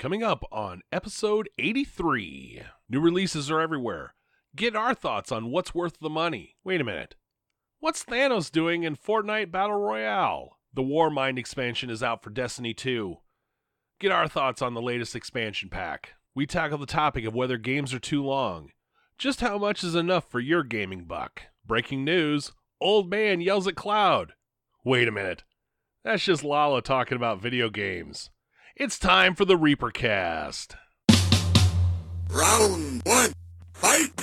Coming up on episode 83. New releases are everywhere. Get our thoughts on what's worth the money. Wait a minute. What's Thanos doing in Fortnite Battle Royale? The Warmind expansion is out for Destiny 2. Get our thoughts on the latest expansion pack. We tackle the topic of whether games are too long. Just how much is enough for your gaming buck? Breaking news. Old man yells at cloud. Wait a minute. That's just Lala talking about video games. It's time for the Reapercast. Round one, fight!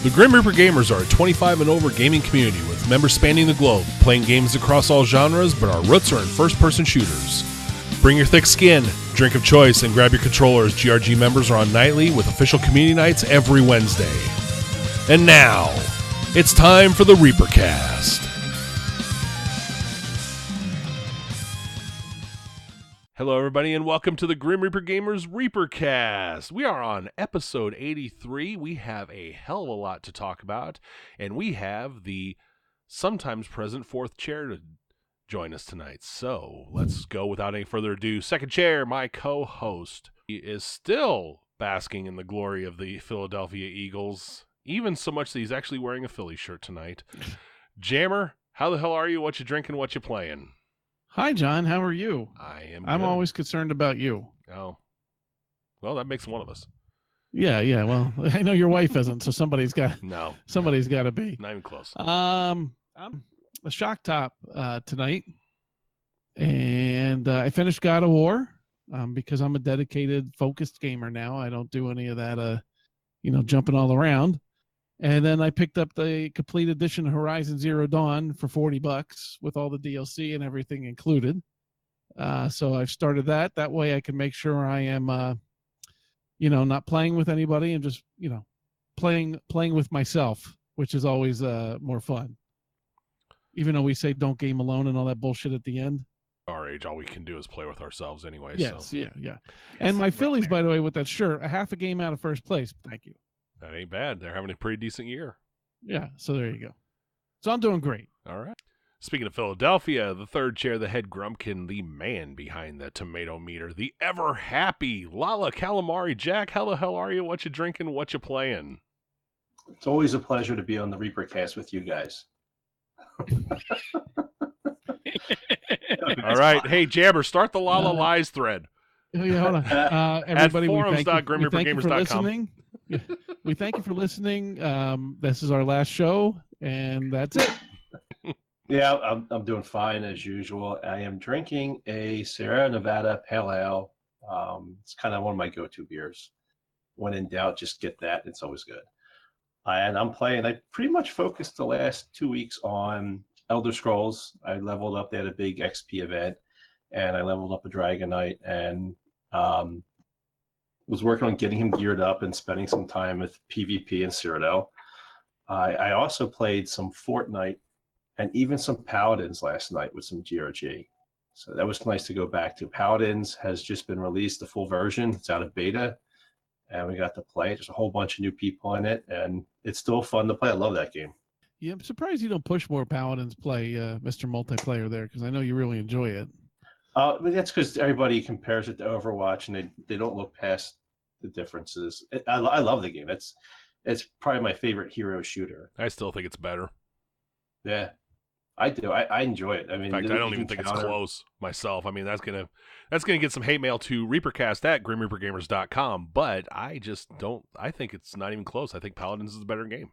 The Grim Reaper Gamers are a 25 and over gaming community with members spanning the globe, playing games across all genres, but our roots are in first-person shooters. Bring your thick skin, drink of choice, and grab your controller as GRG members are on nightly with official community nights every Wednesday. And now, it's time for the Reapercast. Hello, everybody, and welcome to the Grim Reaper Gamers Reapercast. We are on episode 83. We have a hell of a lot to talk about, and we have the sometimes present fourth chair to join us tonight. So let's go without any further ado. Second chair, my co-host. He is still basking in the glory of the Philadelphia Eagles, even so much that he's actually wearing a Philly shirt tonight. Jammer, how the hell are you? What you drinking? What you playing? Hi, John. How are you? I'm good. Always concerned about you. Oh, well, that makes one of us. Yeah. Well, I know your wife isn't, so somebody's got to be. Not even close. I'm a shock top tonight, and I finished God of War because I'm a dedicated, focused gamer now. I don't do any of that, jumping all around. And then I picked up the complete edition of Horizon Zero Dawn for $40 with all the DLC and everything included. So I've started that. That way I can make sure I am, not playing with anybody and just, playing with myself, which is always more fun. Even though we say don't game alone and all that bullshit at the end. Our age, all we can do is play with ourselves anyway. Yes, so. Yeah. And my Phillies, by the way, with that shirt, a half a game out of first place. Thank you. That ain't bad. They're having a pretty decent year. Yeah, so there you go. So I'm doing great. All right. Speaking of Philadelphia, the third chair, the head grumpkin, the man behind the tomato meter, the ever happy Lala Calamari. Jack, how the hell are you? What you drinking? What you playing? It's always a pleasure to be on the Reapercast with you guys. All right. Hey, Jabber, start the Lala Lies thread. Yeah, hold on. Everybody, we thank you for listening. We thank you for listening. This is our last show, and that's it. Yeah, I'm doing fine as usual. I am drinking a Sierra Nevada Pale Ale. It's kind of one of my go-to beers. When in doubt, just get that. It's always good. And I'm playing. I pretty much focused the last 2 weeks on Elder Scrolls. I leveled up. They had a big XP event, and I leveled up a Dragon Knight, and was working on getting him geared up and spending some time with PvP and Cyrodiil. I also played some Fortnite and even some Paladins last night with some GRG. So that was nice to go back to. Paladins has just been released, the full version. It's out of beta, and we got to play it. There's a whole bunch of new people in it, and it's still fun to play. I love that game. Yeah, I'm surprised you don't push more Paladins play, Mr. Multiplayer there, because I know you really enjoy it. But that's because everybody compares it to Overwatch, and they don't look past the differences. I love the game. It's probably my favorite hero shooter. I still think it's better. Yeah, I do. I enjoy it. I mean, in fact, I don't even think it's close myself. I mean, that's gonna get some hate mail to Reapercast@GrimReaperGamers.com, but I just don't. I think it's not even close. I think Paladins is a better game.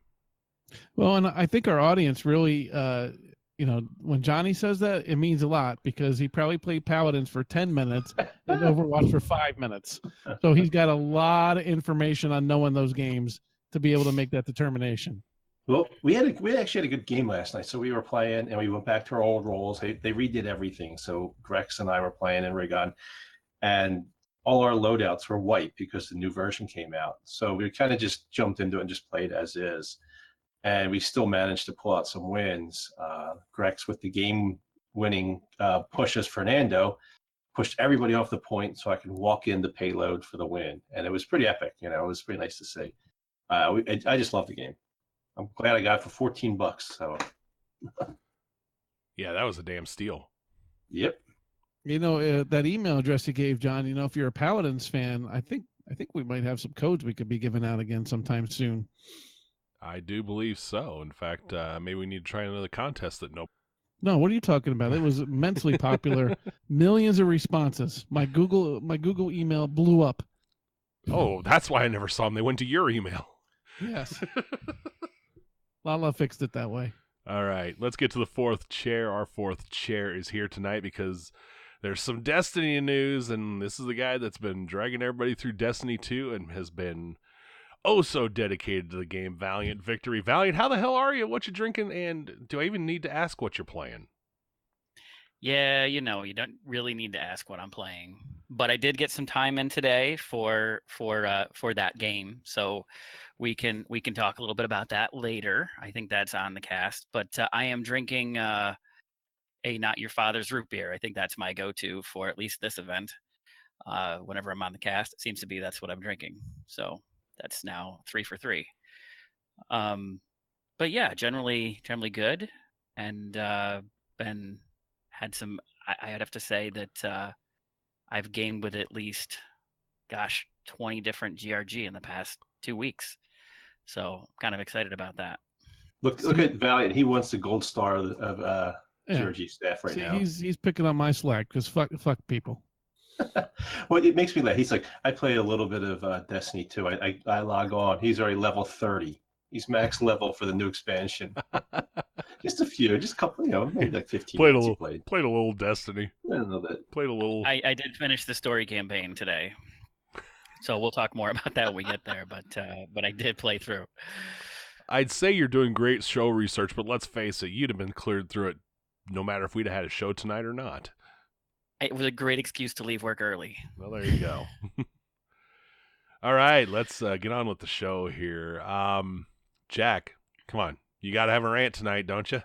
Well, and I think our audience really. When Johnny says that, it means a lot because he probably played Paladins for 10 minutes and Overwatch for 5 minutes. So he's got a lot of information on knowing those games to be able to make that determination. Well, we actually had a good game last night. So we were playing and we went back to our old roles. They redid everything. So Grex and I were playing in Rigon, and all our loadouts were white because the new version came out. So we kind of just jumped into it and just played as is. And we still managed to pull out some wins. Grex with the game-winning pushes Fernando, pushed everybody off the point so I could walk in the payload for the win. And it was pretty epic. It was pretty nice to see. I just love the game. I'm glad I got it for $14. So, Yeah, that was a damn steal. yep. That email address you gave, John, if you're a Paladins fan, I think we might have some codes we could be giving out again sometime soon. I do believe so. In fact, maybe we need to try another contest that No, what are you talking about? It was immensely popular. Millions of responses. My Google email blew up. Oh, that's why I never saw them. They went to your email. Yes. Lala fixed it that way. All right, let's get to the fourth chair. Our fourth chair is here tonight because there's some Destiny news, and this is the guy that's been dragging everybody through Destiny 2 and has been so dedicated to the game. Valiant Victory. Valiant, how the hell are you? What you drinking? And do I even need to ask what you're playing? Yeah, you don't really need to ask what I'm playing, but I did get some time in today for that game, so we can talk a little bit about that later. I think that's on the cast, but I am drinking a Not Your Father's root beer. I think that's my go-to for at least this event. Whenever I'm on the cast, it seems to be that's what I'm drinking. So that's now 3 for 3. But yeah, generally good, and had some. I'd have to say that I've gamed with at least, 20 different GRG in the past 2 weeks. So I'm kind of excited about that. Look at Valiant. He wants the gold star of GRG staff right now. He's picking on my slack because fuck people. Well, it makes me laugh. He's like, I play a little bit of Destiny 2. I log on. He's already level 30. He's max level for the new expansion. Just a few, just a couple, maybe like 15 Played minutes a he played. Played a little Destiny. A little bit. Played a little. I did finish the story campaign today, so we'll talk more about that when we get there. But I did play through. I'd say you're doing great show research, but let's face it, you'd have been cleared through it no matter if we'd have had a show tonight or not. It was a great excuse to leave work early. Well, there you go. All right, let's get on with the show here. Jack, come on. You got to have a rant tonight, don't you?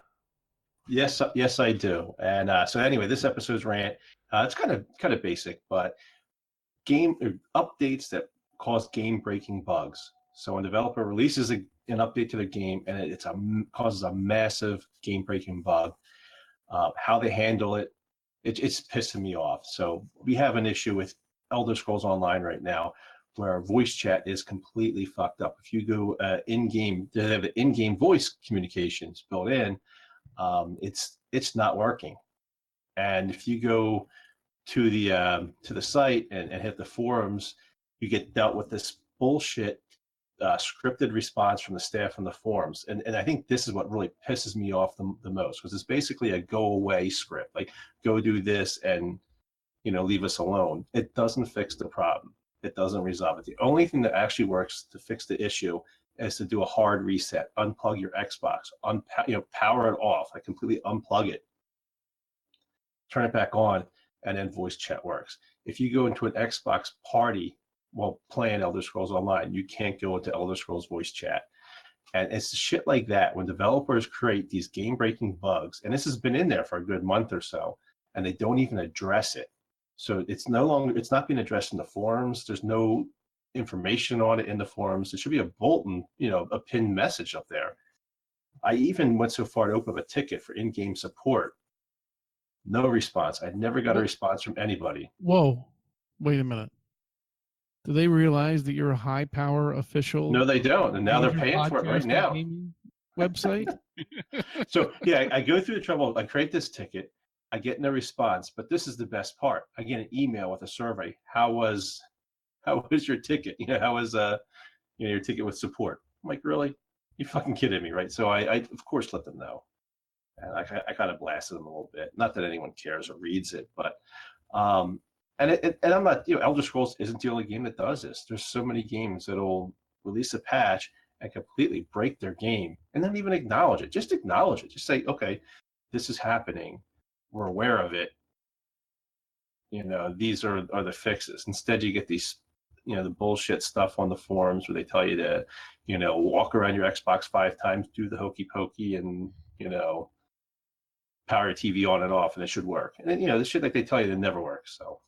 Yes, I do. And so anyway, this episode's rant, it's kind of basic, but game updates that cause game-breaking bugs. So when a developer releases an update to their game and it causes a massive game-breaking bug, how they handle it, it's pissing me off. So we have an issue with Elder Scrolls Online right now where voice chat is completely fucked up. If you go in-game, they have the in-game voice communications built in, it's not working. And if you go to the site and hit the forums, you get dealt with this bullshit scripted response from the staff on the forums. And I think this is what really pisses me off the most, because it's basically a go away script, like go do this and leave us alone. It doesn't fix the problem. It doesn't resolve it. The only thing that actually works to fix the issue is to do a hard reset, unplug your Xbox, power it off, like completely unplug it, turn it back on, and then voice chat works. If you go into an Xbox party while playing Elder Scrolls Online, you can't go into Elder Scrolls voice chat. And it's shit like that when developers create these game-breaking bugs, and this has been in there for a good month or so, and they don't even address it. So it's not being addressed in the forums. There's no information on it in the forums. There should be a bulletin, a pinned message up there. I even went so far to open up a ticket for in-game support. No response. I never got a response from anybody. Whoa, wait a minute. Do they realize that you're a high-power official? No, they don't, and now they're paying for it right now. Website. So yeah, I go through the trouble. I create this ticket. I get no response, but this is the best part. I get an email with a survey. How was your ticket? How was your ticket with support? I'm like, really? You fucking kidding me, right? So I of course let them know, and I kind of blasted them a little bit. Not that anyone cares or reads it, but and I'm not, Elder Scrolls isn't the only game that does this. There's so many games that'll release a patch and completely break their game and then even acknowledge it. Just acknowledge it. Just say, okay, this is happening. We're aware of it. These are the fixes. Instead, you get these, the bullshit stuff on the forums where they tell you to, walk around your Xbox 5 times, do the hokey pokey, and, power your TV on and off, and it should work. And then, the shit like they tell you that never works. So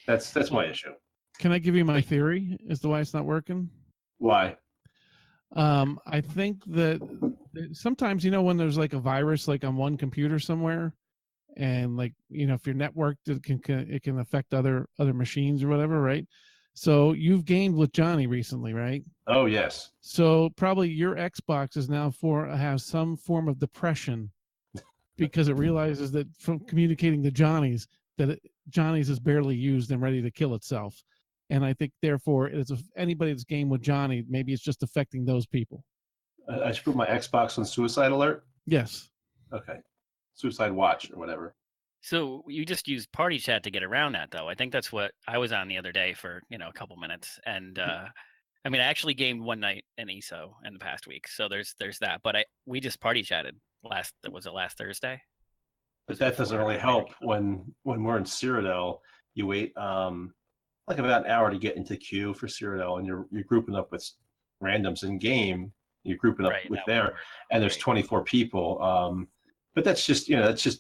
that's my issue. Can I give you my theory as to why it's not working? Why? I think that sometimes, when there's like a virus, like on one computer somewhere, and like, if you're networked, it can affect other machines or whatever, right? So you've gamed with Johnny recently, right? Oh, yes. So probably your Xbox is now has some form of depression because it realizes that from communicating to Johnny's, that Johnny's is barely used and ready to kill itself. And I think, therefore, anybody that's gamed with Johnny, maybe it's just affecting those people. I should put my Xbox on suicide alert? Yes. Okay. Suicide watch or whatever. So you just use party chat to get around that, though. I think that's what I was on the other day for, a couple minutes. And I mean, I actually gamed one night in ESO in the past week. So there's that. But we just party chatted last Thursday? But that doesn't really help when we're in Cyrodiil. You wait like about an hour to get into queue for Cyrodiil, and you're grouping up with randoms in game. You're grouping up with there, and there's 24 people. But that's just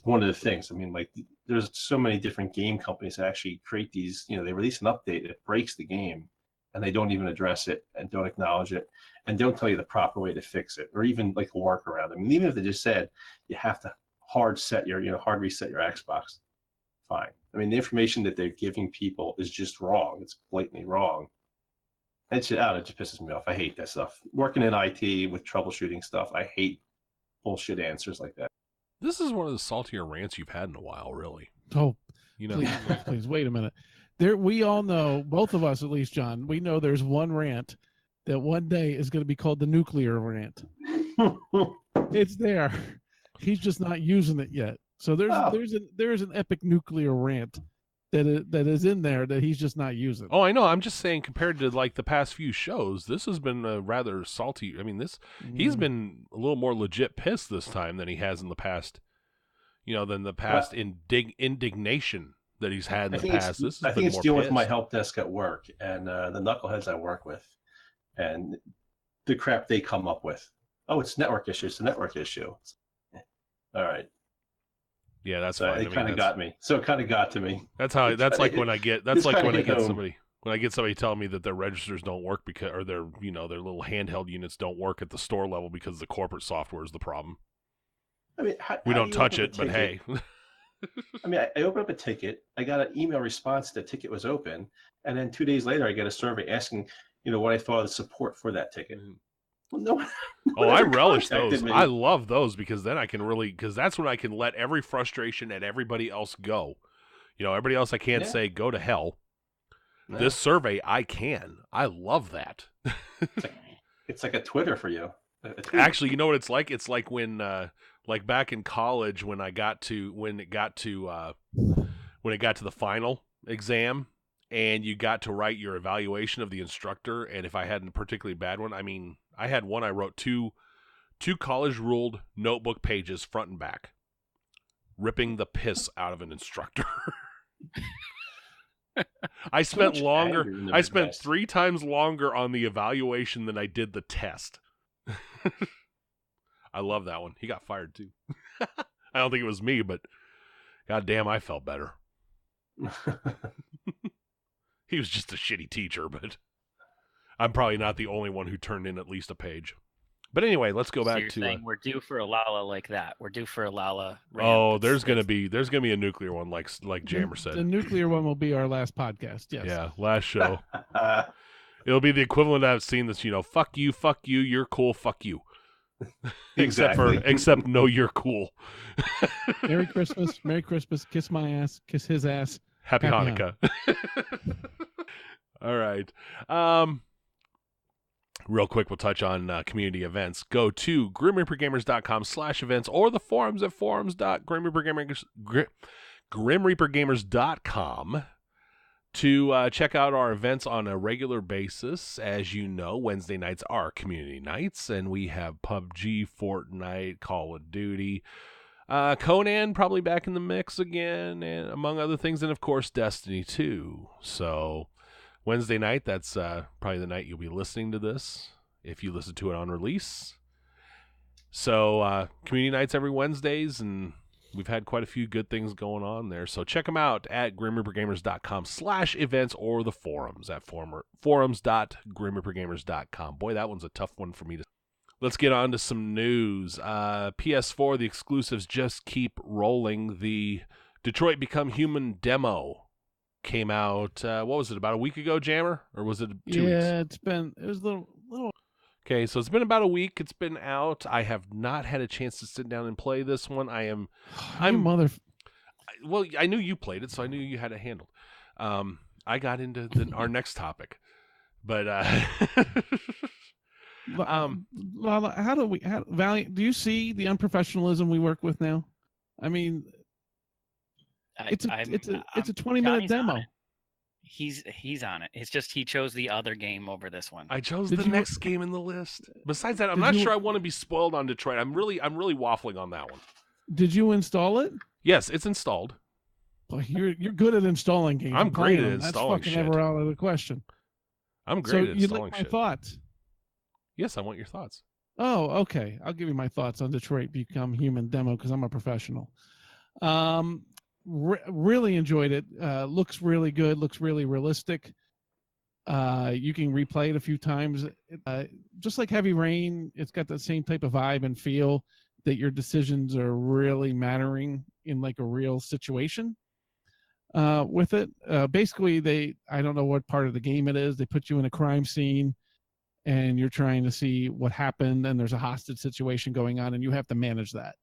one of the things. I mean, like, there's so many different game companies that actually create these. They release an update that breaks the game, and they don't even address it and don't acknowledge it and don't tell you the proper way to fix it, or even like a workaround. I mean, even if they just said you have to hard reset your Xbox, fine. I mean, the information that they're giving people is just wrong. It's blatantly wrong. It just pisses me off. I hate that stuff. Working in IT with troubleshooting stuff, I hate bullshit answers like that. This is one of the saltier rants you've had in a while, really. Oh, please, wait a minute. We all know, both of us at least, John, we know there's one rant that one day is going to be called the nuclear rant. It's there. He's just not using it yet. So there's an epic nuclear rant that is in there that he's just not using. Oh, I know. I'm just saying, compared to like the past few shows, this has been rather salty. I mean, he's been a little more legit pissed this time than he has in the past. Than the past indignation that he's had in the past. I think it's dealing with my help desk at work and the knuckleheads I work with, and the crap they come up with. Oh, it's network issue. It's a network issue. All right. Yeah, that's fine. It kind of got me. So it kind of got to me. That's how. That's like when I get. That's like when I get somebody. When I get somebody telling me that their registers don't work because, or their their little handheld units don't work at the store level because the corporate software is the problem. I mean, we don't touch it, but hey. I mean, I opened up a ticket. I got an email response that the ticket was open, and then 2 days later, I get a survey asking, what I thought of the support for that ticket. Well, no I relish those. Me. I love those because then I can because that's when I can let every frustration at everybody else go. Everybody else I can't say go to hell. No. This survey I can. I love that. It's like a Twitter for you. Actually, you know what it's like? It's like when like back in college when it got to the final exam and you got to write your evaluation of the instructor, and if I had a particularly bad one, I mean, I had one I wrote two college-ruled notebook pages front and back, ripping the piss out of an instructor. I spent 3 times longer on the evaluation than I did the test. I love that one. He got fired too. I don't think it was me, but goddamn, I felt better. He was just a shitty teacher, but I'm probably not the only one who turned in at least a page. But anyway, let's go back to. Saying we're due for a Lala like that. We're due for a Lala. Oh, there's gonna be a nuclear one, like Jammer said. The nuclear one will be our last podcast. Yes. Yeah, last show. It'll be the equivalent of seeing this. Fuck you, you're cool, fuck you. except no, you're cool. Merry Christmas, kiss my ass, kiss his ass. Happy Hanukkah. All right. Real quick, we'll touch on community events. Go to grimreapergamers.com/events or the forums at grimreapergamers.com to check out our events on a regular basis. As you know, Wednesday nights are community nights, and we have PUBG, Fortnite, Call of Duty, Conan probably back in the mix again, and among other things, and of course Destiny 2. So Wednesday night, that's probably the night you'll be listening to this if you listen to it on release. So community nights every Wednesdays, and We've had quite a few good things going on there. So check them out at grimreapergamers.com/events or the forums at forums.grimreapergamers.com. Boy, that one's a tough one for me to. Let's get on to some news. PS4, the exclusives just keep rolling. The Detroit Become Human demo came out, what was it, about a week ago, Jammer? Or was it 2 weeks? Yeah, it was a little. Okay, so it's been about a week. It's been out. I have not had a chance to sit down and play this one. I'm Well, I knew you played it, so I knew you had it handled. I got into our next topic, but Lala, Valiant, do you see the unprofessionalism we work with now? I mean, it's a 20-minute demo. He's on it. It's just he chose the other game over this one. I chose the next game in the list. Besides that, I'm not sure I want to be spoiled on Detroit. I'm really waffling on that one. Did you install it? Yes, it's installed. Well, you're good at installing games. I'm great at installing That's fucking never out of the question. I'm great at installing shit. So you like my thoughts? Yes, I want your thoughts. Oh, okay. I'll give you my thoughts on Detroit Become Human demo because I'm a professional. Really enjoyed it. Looks really good. Looks really realistic. You can replay it a few times. Just like Heavy Rain, it's got that same type of vibe and feel that your decisions are really mattering in like a real situation with it. Basically, I don't know what part of the game it is. They put you in a crime scene and you're trying to see what happened and there's a hostage situation going on and you have to manage that.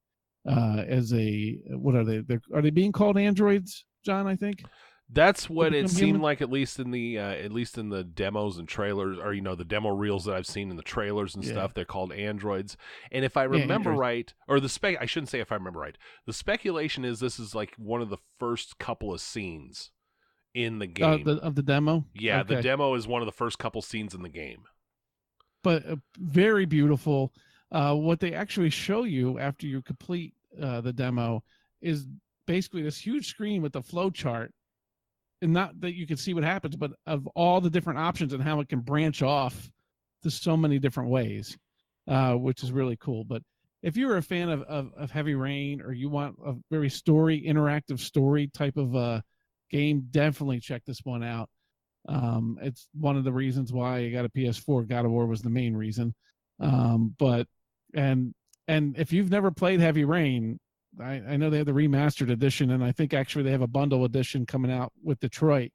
What are they? Are they being called androids, John? I think that's what it seemed like, at least in the demos and trailers, or the demo reels that I've seen in the trailers and stuff. They're called androids. And if I remember right, or I shouldn't say if I remember right. The speculation is this is like one of the first couple of scenes in the game of the demo. Yeah, okay. The demo is one of the first couple scenes in the game. But very beautiful. What they actually show you after you complete the demo is basically this huge screen with the flow chart, and not that you can see what happens, but of all the different options and how it can branch off to so many different ways, which is really cool. But if you're a fan of Heavy Rain, or you want a very interactive story type of game, definitely check this one out. It's one of the reasons why I got a PS4. God of War was the main reason. And if you've never played Heavy Rain, I know they have the remastered edition, and I think actually they have a bundle edition coming out with Detroit.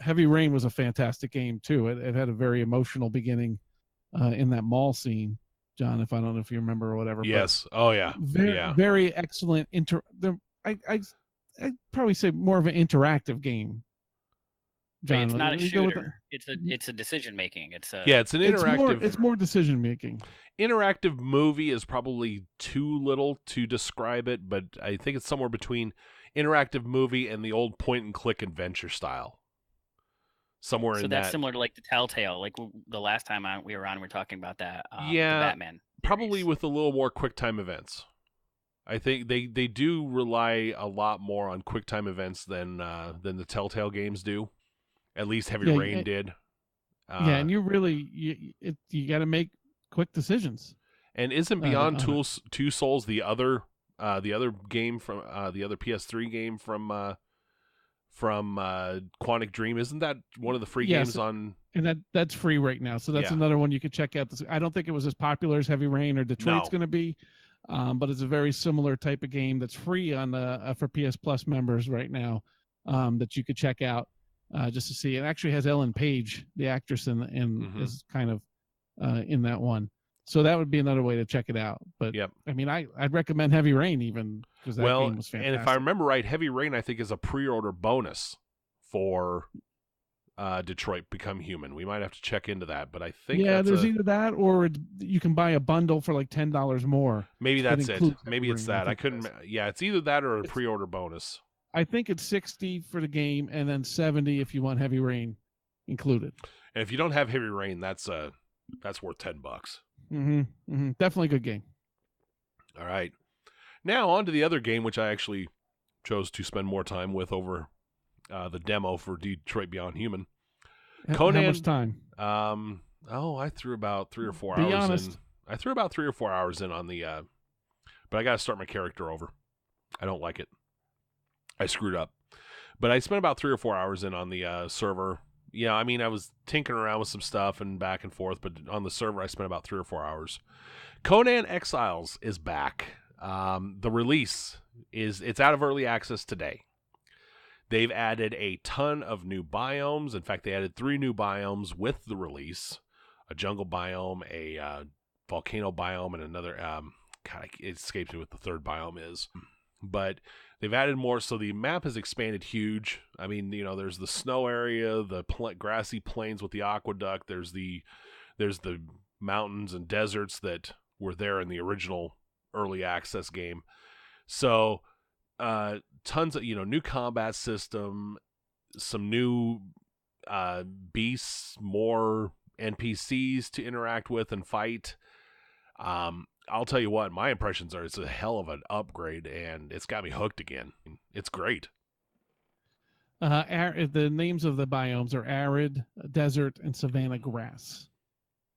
Heavy Rain was a fantastic game too. It had a very emotional beginning in that mall scene, John. I don't know if you remember or whatever. Yes. Oh yeah. Very excellent. I'd probably say more of an interactive game. John, it's not a shooter. It's a decision making. It's an interactive. It's more decision making. Interactive movie is probably too little to describe it, but I think it's somewhere between interactive movie and the old point and click adventure style. Somewhere in that. So that's similar to like the Telltale. Like the last time we were talking about that. The Batman. Probably with a little more quick time events. I think they do rely a lot more on quick time events than the Telltale games do. At least Heavy Rain did. And you got to make quick decisions. And isn't Beyond Two Souls the other game from the other PS3 game from Quantic Dream? Isn't that one of the free games on? And that's free right now. So that's another one you could check out. I don't think it was as popular as Heavy Rain or Detroit's going to be, but it's a very similar type of game that's free on for PS Plus members right now that you could check out. Just to see. It actually has Ellen Page, the actress, is kind of in that one. So that would be another way to check it out. But I mean, I'd recommend Heavy Rain even because that game was fantastic. And if I remember right, Heavy Rain I think is a pre-order bonus for Detroit Become Human. We might have to check into that, but I think there's either that or you can buy a bundle for like $10 more. Maybe that's it. Maybe it's that. I couldn't. Yeah, it's either that or a pre-order bonus. I think it's $60 for the game, and then $70 if you want Heavy Rain included. And if you don't have Heavy Rain, that's worth $10. Definitely a good game. All right, now on to the other game, which I actually chose to spend more time with over the demo for Detroit Beyond Human. Conan, how much time? I threw about 3 or 4 hours. Be honest. I threw about 3 or 4 hours in on the, but I got to start my character over. I don't like it. I screwed up. But I spent about 3 or 4 hours in on the server. Yeah, I mean, I was tinkering around with some stuff and back and forth, but on the server, I spent about 3 or 4 hours. Conan Exiles is back. The release it's out of early access today. They've added a ton of new biomes. In fact, they added 3 new biomes with the release: a jungle biome, a volcano biome, and another. God, it escapes me what the third biome is. But they've added more, so the map has expanded huge. I mean, there's the snow area, the grassy plains with the aqueduct. There's the mountains and deserts that were there in the original early access game. So, tons of new combat system, some new beasts, more NPCs to interact with and fight. I'll tell you what, my impressions are it's a hell of an upgrade, and it's got me hooked again. It's great. The names of the biomes are arid, desert, and savanna grass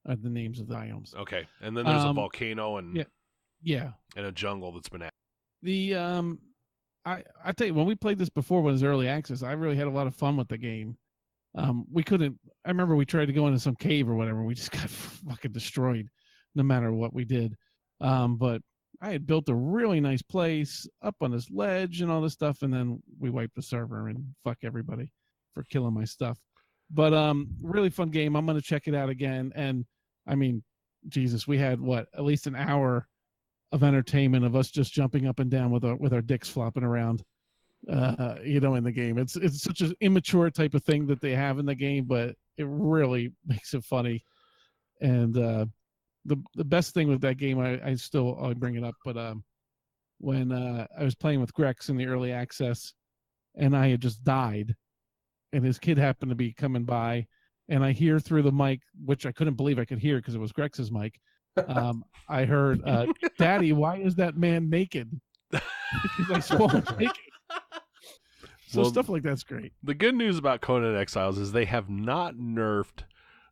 are the names of the biomes. Okay, and then there's a volcano and and a jungle that's been added. I tell you, when we played this before when it was early access, I really had a lot of fun with the game. We couldn't. I remember we tried to go into some cave or whatever. We just got fucking destroyed, no matter what we did. But I had built a really nice place up on this ledge and all this stuff, and then we wiped the server and fuck everybody for killing my stuff. But really fun game. I'm gonna check it out again. And I mean, Jesus, we had at least an hour of entertainment of us just jumping up and down with our dicks flopping around, in the game. It's such an immature type of thing that they have in the game, but it really makes it funny. And the best thing with that game, I'll bring it up, but when I was playing with Grex in the early access, and I had just died, and his kid happened to be coming by, and I hear through the mic, which I couldn't believe I could hear because it was Grex's mic. I heard, "Daddy, why is that man naked?" Because I spawned naked. So stuff like that's great. The good news about Conan Exiles is they have not nerfed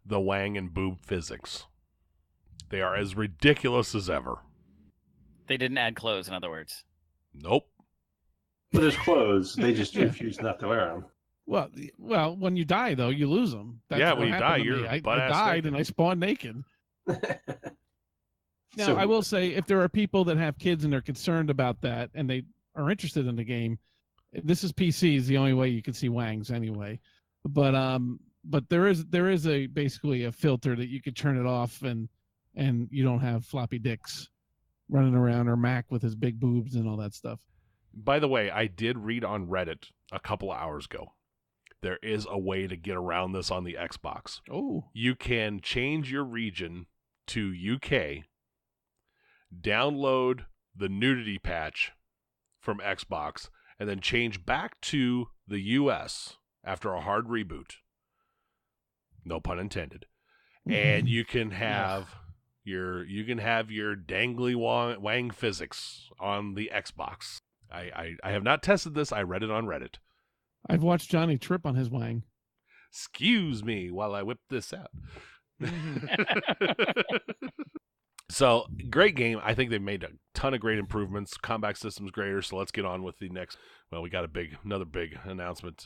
the wang and boob physics. They are as ridiculous as ever. They didn't add clothes, in other words. Nope. But there's clothes. They just refuse not to wear them. Well, when you die, though, you lose them. That's when you die, you're I butt-ass died naked. and I spawned naked. Now, So- I will say, if there are people that have kids and they're concerned about that and they are interested in the game, this is PC is the only way you can see wangs anyway. But there is basically a filter that you could turn it off and you don't have floppy dicks running around or Mac with his big boobs and all that stuff. By the way, I did read on Reddit a couple of hours ago. There is a way to get around this on the Xbox. Oh. You can change your region to UK, download the nudity patch from Xbox, and then change back to the US after a hard reboot. No pun intended. And you can have your dangly wang physics on the Xbox. I have not tested this. I read it on Reddit. I've watched Johnny trip on his wang. Excuse me while I whip this out. So, great game. I think they've made a ton of great improvements. Combat system's greater, so let's get on with the next. Well, we got another big announcement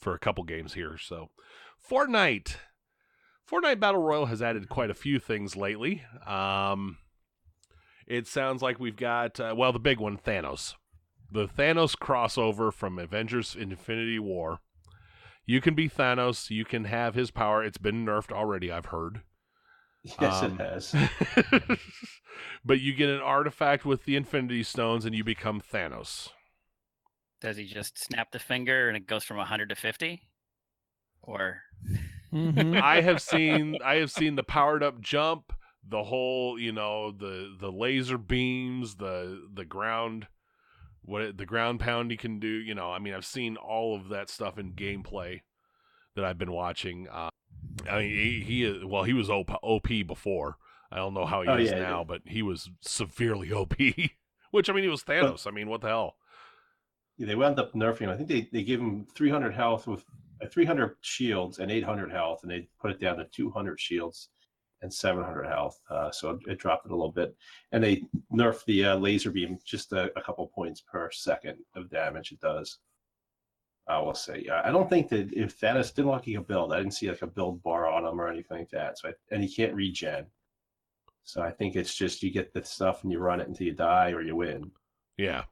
for a couple games here. So, Fortnite Battle Royale has added quite a few things lately. It sounds like we've got, the big one, Thanos. The Thanos crossover from Avengers Infinity War. You can be Thanos. You can have his power. It's been nerfed already, I've heard. Yes, it has. But you get an artifact with the Infinity Stones and you become Thanos. Does he just snap the finger and it goes from 100 to 50? Or I have seen the powered up jump, the whole, the laser beams, the ground pound he can do, I've seen all of that stuff in gameplay that I've been watching. He was OP before. I don't know how he is now, but he was severely OP. Which, he was Thanos. What the hell? Yeah, they wound up nerfing him. I think they gave him 300 health with 300 shields and 800 health, and they put it down to 200 shields. and 700 health. So it dropped it a little bit. And they nerfed the laser beam just a couple points per second of damage it does. We'll see. I don't think that if Thanos didn't look like a build, I didn't see like a build bar on him or anything like that. So and he can't regen. So I think it's just you get the stuff and you run it until you die or you win. Yeah.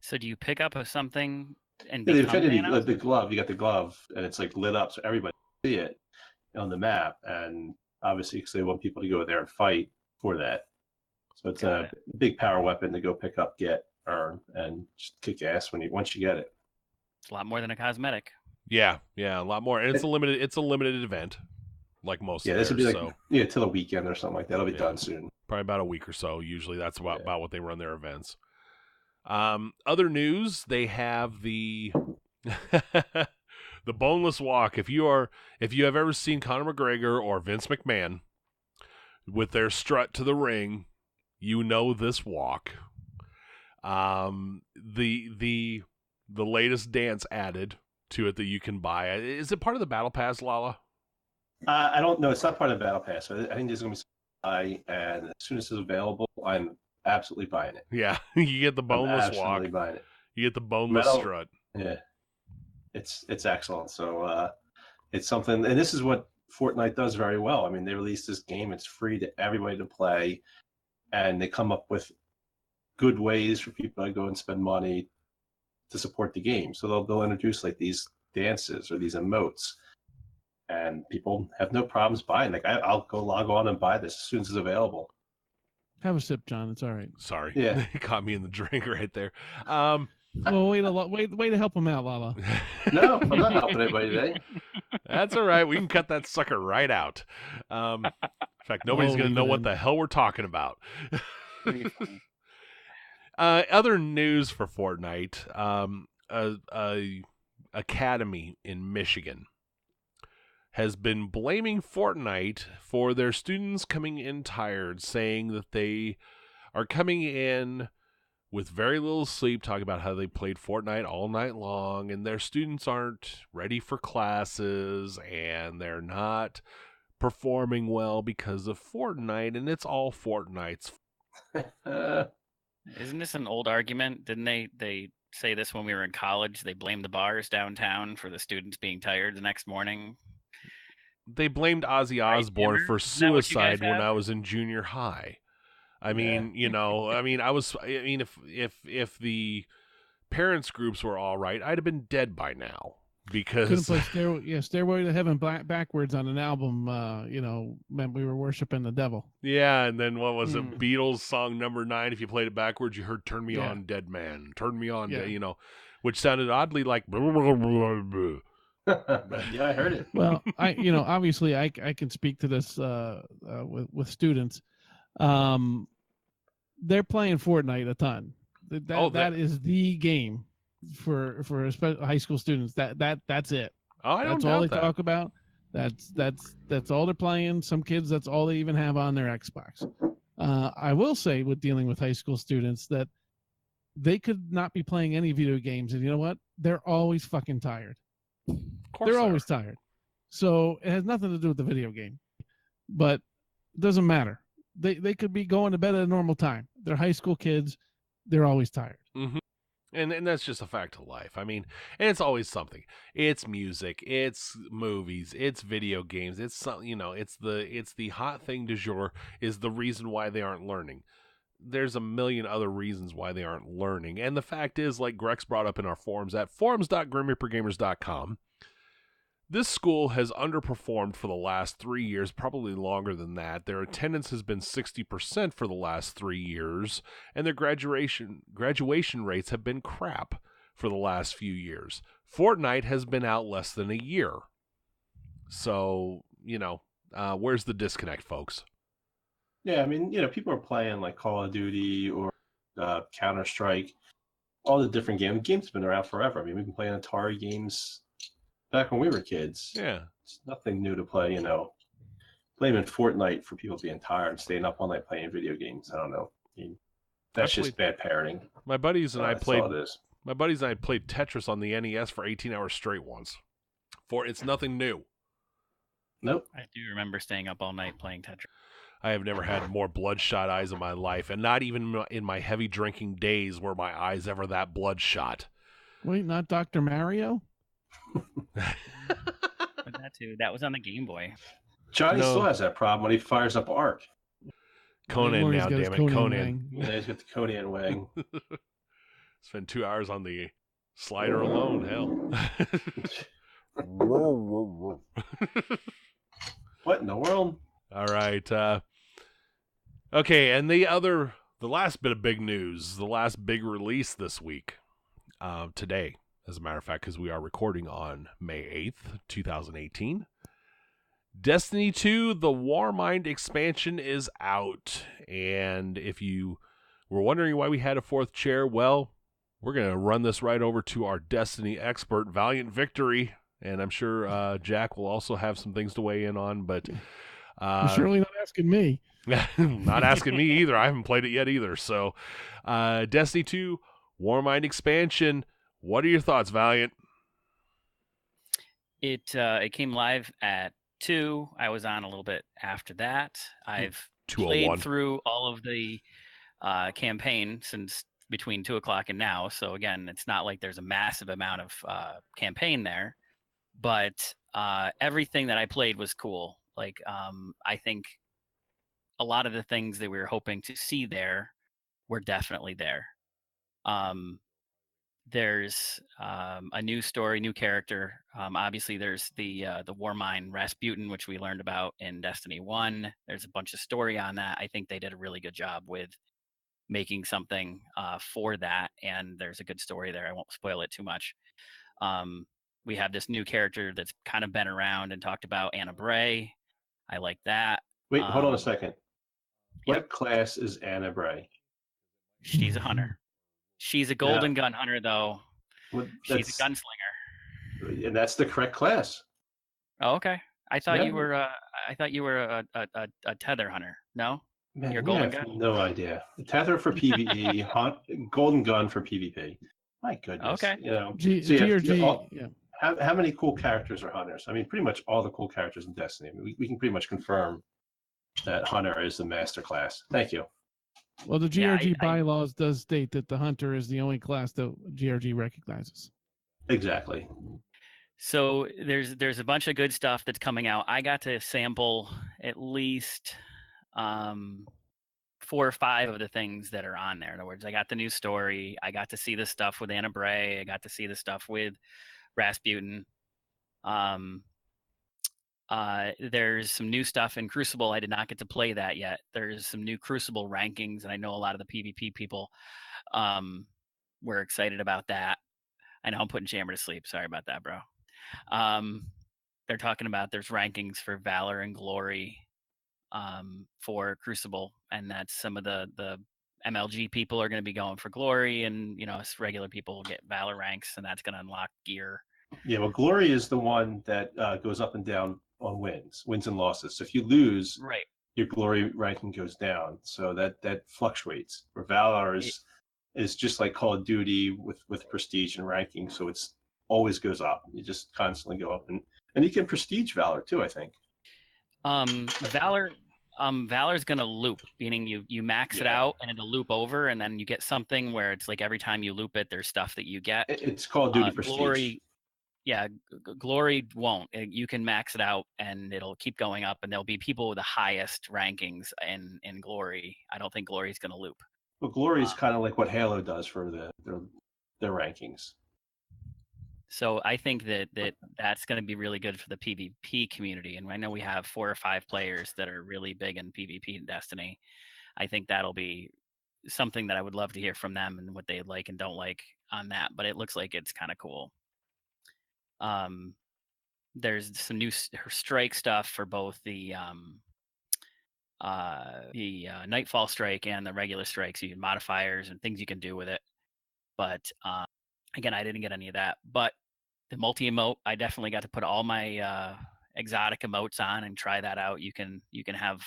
So do you pick up something and The become Infinity, Thanos? the glove, you got the glove, and it's like lit up so everybody can see it on the map. And obviously, because they want people to go there and fight for that. So it's a big power weapon to go pick up, get, earn, and just kick ass once you get it. It's a lot more than a cosmetic. Yeah, a lot more. And it's a limited event, like most of this theirs. would be like till the weekend or something like that. It'll be done soon. Probably about a week or so. Usually that's about what they run their events. Other news, they have the the boneless walk. If you have ever seen Conor McGregor or Vince McMahon with their strut to the ring, you know this walk. The latest dance added to it that you can buy. Is it part of the Battle Pass, Lala? I don't know. It's not part of the Battle Pass. I think there's going to be some, and as soon as it's available, I'm absolutely buying it. Yeah, you get the boneless walk. Absolutely buying it. You get the boneless strut. Yeah, it's excellent. So it's something, and this is what Fortnite does very well. I mean, they released this game. It's free to everybody to play, and they come up with good ways for people to go and spend money to support the game. So they'll introduce like these dances or these emotes, and people have no problems buying. Like I'll go log on and buy this as soon as it's available. Have a sip, John. It's all right. Sorry. Yeah. It caught me in the drink right there. Well, way to help him out, Lala. No, I'm not helping anybody today. That's all right. We can cut that sucker right out. In fact, nobody's going to know what the hell we're talking about. Other news for Fortnite, a academy in Michigan has been blaming Fortnite for their students coming in tired, saying that they are coming in with very little sleep, talking about how they played Fortnite all night long, and their students aren't ready for classes, and they're not performing well because of Fortnite, and it's all Fortnite's. Isn't this an old argument? Didn't they say this when we were in college? They blamed the bars downtown for the students being tired the next morning. They blamed Ozzy Osbourne for Isn't that what you guys suicide when have? I was in junior high. I mean, if the parents groups were all right, I'd have been dead by now because Couldn't play Stairway to Heaven backwards on an album. Meant we were worshiping the devil. yeah. And then what was it? Beatles song number 9. If you played it backwards, you heard "Turn Me On, Dead Man." Turn me on, which sounded oddly like. Yeah, I heard it. Well, obviously I can speak to this with students. They're playing Fortnite a ton. That is the game for high school students. That's it. Oh, I don't That's doubt all they that. talk about. That's all they're playing. Some kids, that's all they even have on their Xbox. I will say, with dealing with high school students, that they could not be playing any video games, and you know what? They're always fucking tired. Of course They're always tired. So it has nothing to do with the video game, but it doesn't matter. They could be going to bed at a normal time. They're high school kids. They're always tired. Mm-hmm. And that's just a fact of life. I mean, and it's always something. It's music, it's movies, it's video games. It's it's the hot thing du jour is the reason why they aren't learning. There's a million other reasons why they aren't learning. And the fact is, like Grex brought up in our forums at forums.grimreapergamers.com, this school has underperformed for the last 3 years, probably longer than that. Their attendance has been 60% for the last 3 years, and their graduation rates have been crap for the last few years. Fortnite has been out less than a year. So, where's the disconnect, folks? Yeah, I mean, people are playing like Call of Duty or Counter-Strike, all the different games. The game's been around forever. I mean, we've been playing Atari games back when we were kids. Yeah. It's nothing new to play, Blaming Fortnite for people being tired and staying up all night playing video games. I don't know. I mean, that's just bad parenting. My buddies and I played. All it is. My buddies and I played Tetris on the NES for 18 hours straight once. It's nothing new. Nope. I do remember staying up all night playing Tetris. I have never had more bloodshot eyes in my life, and not even in my heavy drinking days were my eyes ever that bloodshot. Wait, not Dr. Mario? But that too. That was on the Game Boy. Johnny No. still has that problem when he fires up Arc. Conan now, He's got his damn it, Conan. wang. Yeah, he's got the Conan wang. Spend 2 hours on the slider alone, hell. What in the world? All right. Okay, and the last bit of big news, the last big release this week, today, as a matter of fact, because we are recording on May 8th, 2018. Destiny 2, the Warmind expansion is out. And if you were wondering why we had a fourth chair, well, we're going to run this right over to our Destiny expert, Valiant Victory. And I'm sure Jack will also have some things to weigh in on, but... You're surely not asking me. Not asking me either. I haven't played it yet either. So, Destiny 2, Warmind expansion. What are your thoughts, Valiant? It came live at 2. I was on a little bit after that. I've played through all of the campaign since between 2 o'clock and now. So again, it's not like there's a massive amount of campaign there, but everything that I played was cool. Like, I think a lot of the things that we were hoping to see there were definitely there. There's a new story, new character. Obviously, there's the Warmind Rasputin, which we learned about in Destiny 1. There's a bunch of story on that. I think they did a really good job with making something for that, and there's a good story there. I won't spoil it too much. We have this new character that's kind of been around and talked about, Anna Bray. I like that. Wait, hold on a second. What Yep. class is Anna Bray? She's a hunter. She's a golden gun hunter, though. Well, She's a gunslinger. And that's the correct class. Oh, okay. I thought you were. I thought you were a tether hunter. No, Man, you're a we golden have gun. no idea. Tether for PvE, golden gun for PvP. My goodness. Okay. You know, GRG. How many cool characters are hunters? I mean, pretty much all the cool characters in Destiny. I mean, we can pretty much confirm that hunter is the master class. Thank you. Well, the GRG bylaws does state that the hunter is the only class that GRG recognizes. Exactly. So there's a bunch of good stuff that's coming out. I got to sample at least 4 or 5 of the things that are on there. In other words, I got the new story. I got to see the stuff with Anna Bray. I got to see the stuff with Rasputin. There's some new stuff in Crucible. I did not get to play that yet. There's some new Crucible rankings, and I know a lot of the PvP people were excited about that. I know I'm putting Jammer to sleep. Sorry about that, bro. They're talking about there's rankings for Valor and Glory for Crucible, and that's some of the MLG people are going to be going for Glory, and us regular people will get Valor ranks, and that's going to unlock gear. Yeah, well, Glory is the one that goes up and down on wins and losses. So if you lose, right, your Glory ranking goes down. So that fluctuates. For Valor is just like Call of Duty with prestige and ranking. So it's always goes up. You just constantly go up, and you can prestige Valor too, I think. Valor's gonna loop, meaning you max it out and it'll loop over, and then you get something where it's like every time you loop it, there's stuff that you get. It's Call of Duty prestige. Glory, Glory won't. You can max it out and it'll keep going up, and there'll be people with the highest rankings in Glory. I don't think Glory's gonna loop. Well, Glory is kind of like what Halo does for their rankings. So I think that's going to be really good for the PvP community. And I know we have 4 or 5 players that are really big in PvP in Destiny. I think that'll be something that I would love to hear from them and what they like and don't like on that. But it looks like it's kind of cool. There's some new strike stuff for both the Nightfall strike and the regular strikes. You modifiers and things you can do with it. But again, I didn't get any of that. But the multi-emote, I definitely got to put all my exotic emotes on and try that out. You can have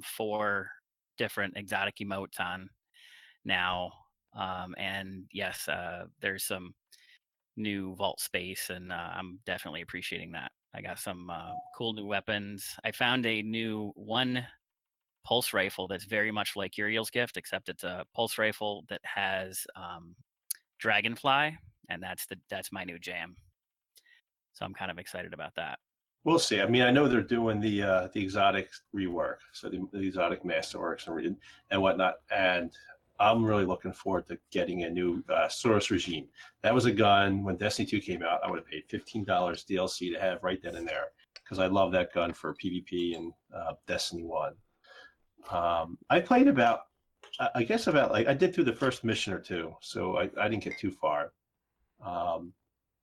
4 different exotic emotes on now. And yes, there's some new vault space, and I'm definitely appreciating that. I got some cool new weapons. I found a new one pulse rifle that's very much like Uriel's gift, except it's a pulse rifle that has dragonfly, and that's my new jam. So I'm kind of excited about that. We'll see. I mean, I know they're doing the exotic rework, so the exotic Masterworks and whatnot, and I'm really looking forward to getting a new Source Regime. That was a gun when Destiny 2 came out. I would have paid $15 DLC to have right then and there because I love that gun for PvP and Destiny 1. I played about, I guess about like I did through the first mission or two, so I didn't get too far.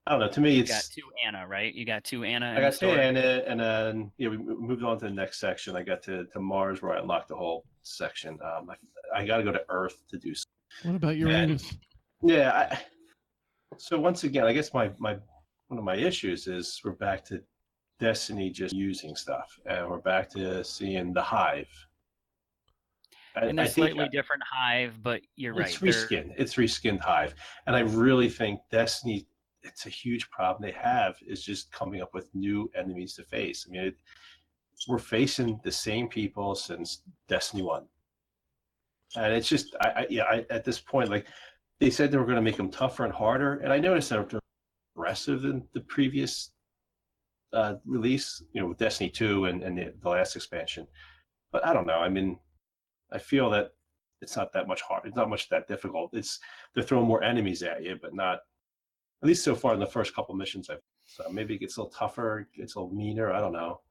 I don't know. To me, You it's got 2 Anna, right? You got 2 Anna I in the got to story. Anna, and then we moved on to the next section. I got to Mars where I unlocked the whole section. I got to go to Earth to do. What about Uranus? Yeah. So once again, I guess my one of my issues is we're back to Destiny just using stuff, and we're back to seeing the Hive. And they're slightly different Hive, but you're right. It's reskinned. It's reskinned Hive, and I really think Destiny. It's a huge problem they have is just coming up with new enemies to face. I mean, we're facing the same people since Destiny 1, and it's just I at this point, like they said they were going to make them tougher and harder, and I noticed that they're aggressive than the previous release, with Destiny 2 and the last expansion. But I don't know. I mean, I feel that it's not that much hard. It's not much that difficult. They're throwing more enemies at you, but not. At least so far in the first couple missions, so maybe it gets a little tougher, gets a little meaner. I don't know.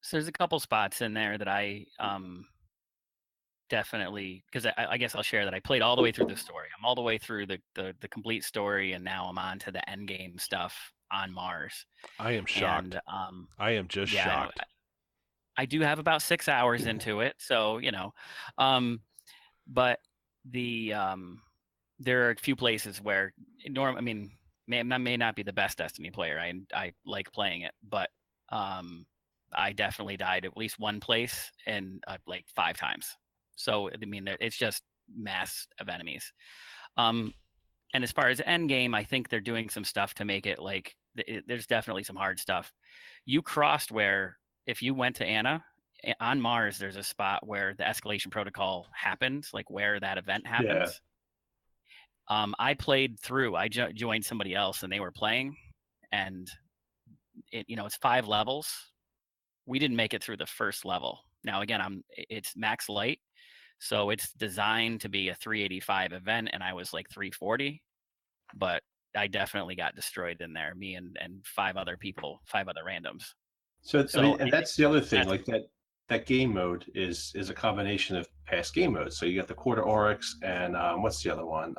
So there's a couple spots in there that I definitely, because I guess I'll share that I played all the way through the story. I'm all the way through the complete story, and now I'm on to the end game stuff on Mars. I am shocked. And, I am just shocked. I do have about 6 hours into it, so but there are a few places where may not be the best Destiny player. I like playing it, but I definitely died at least one place and like 5 times. So I mean, it's just mass of enemies. And as far as end game, I think they're doing some stuff to make it like there's definitely some hard stuff. You crossed where if you went to Anna on Mars, there's a spot where the Escalation Protocol happens, like where that event happens. Yeah. I played through. I joined somebody else, and they were playing, and it's 5 levels. We didn't make it through the first level. Now again, it's max light, so it's designed to be a 385 event, and I was like 340, but I definitely got destroyed in there. Me and 5 other people, 5 other randoms. So I mean, and that's the other thing, like that game mode is a combination of past game modes. So you got the Quarter Oryx and what's the other one?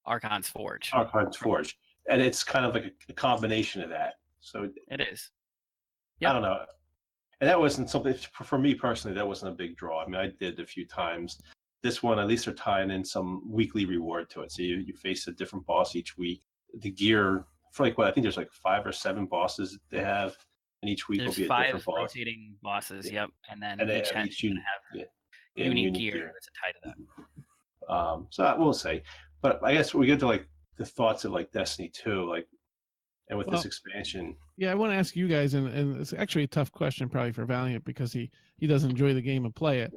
Archon's Forge. Archon's Forge, and it's kind of like a combination of that. So it is. Yep. I don't know, and that wasn't something for me personally. That wasn't a big draw. I mean, I did it a few times. This one, at least, they're tying in some weekly reward to it. So you face a different boss each week. The gear for I think there's like 5 or 7 bosses they have. And each week will be a different boss. 5 rotating bosses, yeah. Yep. And then each has to have unique gear that's tied to that. So we'll say. But I guess we get to like the thoughts of like Destiny 2, like, and with this expansion. Yeah, I want to ask you guys, and it's actually a tough question probably for Valiant because he doesn't enjoy the game and play it.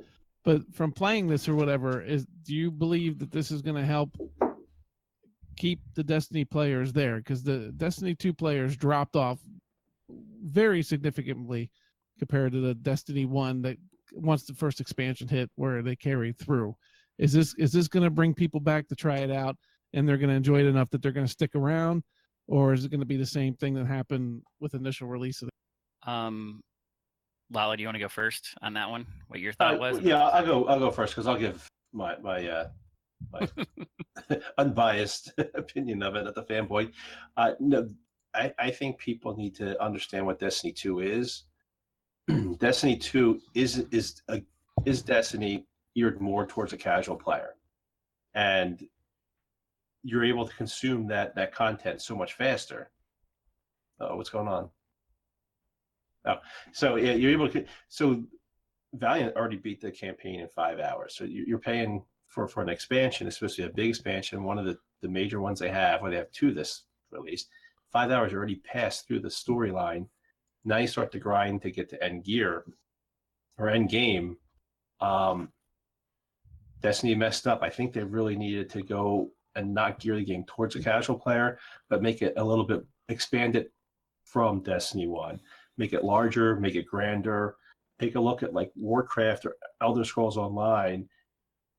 But from playing this or whatever, do you believe that this is going to help keep the Destiny players there? Because the Destiny 2 players dropped off very significantly compared to the Destiny 1 that once the first expansion hit where they carried through. Is this going to bring people back to try it out and they're going to enjoy it enough that they're going to stick around, or is it going to be the same thing that happened with initial release of it? Lala, do you want to go first on that one? What your thought was? Yeah, I'll go first because I'll give my unbiased opinion of it at the fanboy. No, I think people need to understand what Destiny 2 is. Destiny 2 is Destiny geared more towards a casual player, and you're able to consume that content so much faster. Oh, what's going on? Oh, so yeah, you're able to. So Valiant already beat the campaign in 5 hours. So you're paying for an expansion. It's supposed to be a big expansion, one of the major ones they have, where they have 2 this release. 5 hours already passed through the storyline, Now you start to grind to get to end gear or end game. Destiny messed up. I think they really needed to go and not gear the game towards a casual player, but make it a little bit, expand it from Destiny 1. Make it larger, make it grander. Take a look at like Warcraft or Elder Scrolls Online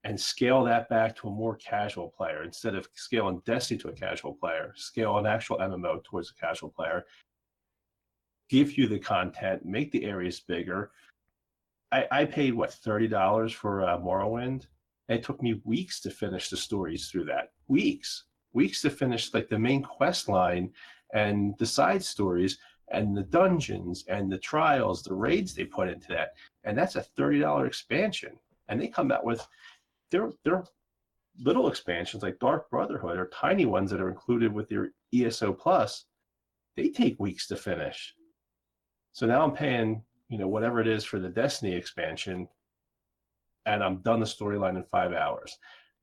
and scale that back to a more casual player. Instead of scaling Destiny to a casual player, scale an actual MMO towards a casual player. Give you the content, make the areas bigger. I paid, what, $30 for Morrowind? It took me weeks to finish the stories through that. Weeks to finish like the main quest line and the side stories and the dungeons and the trials, the raids they put into that. And that's a $30 expansion. And they come out with their little expansions like Dark Brotherhood or tiny ones that are included with their ESO Plus. They take weeks to finish. So now I'm paying, whatever it is for the Destiny expansion, and I'm done the storyline in 5 hours.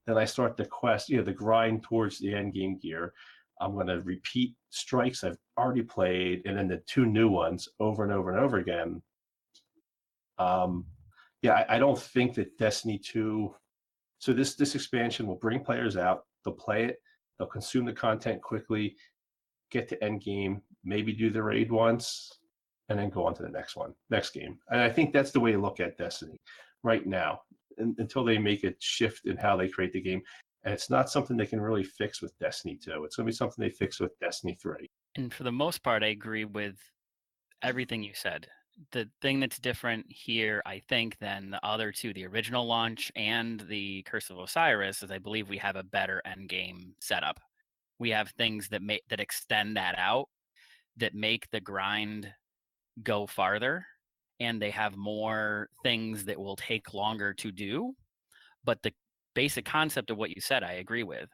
Then I start the quest, the grind towards the end game gear. I'm going to repeat strikes I've already played, and then the 2 new ones over and over and over again. I don't think that Destiny 2. So this expansion will bring players out. They'll play it. They'll consume the content quickly, get to end game, maybe do the raid once, and then go on to the next game. And I think that's the way to look at Destiny right now, until they make a shift in how they create the game. And it's not something they can really fix with Destiny 2. It's going to be something they fix with Destiny 3. And for the most part, I agree with everything you said. The thing that's different here, I think, than the other two, the original launch and the Curse of Osiris, is I believe we have a better end game setup. We have things that extend that out, that make the grind go farther, and they have more things that will take longer to do. But the basic concept of what you said, I agree with.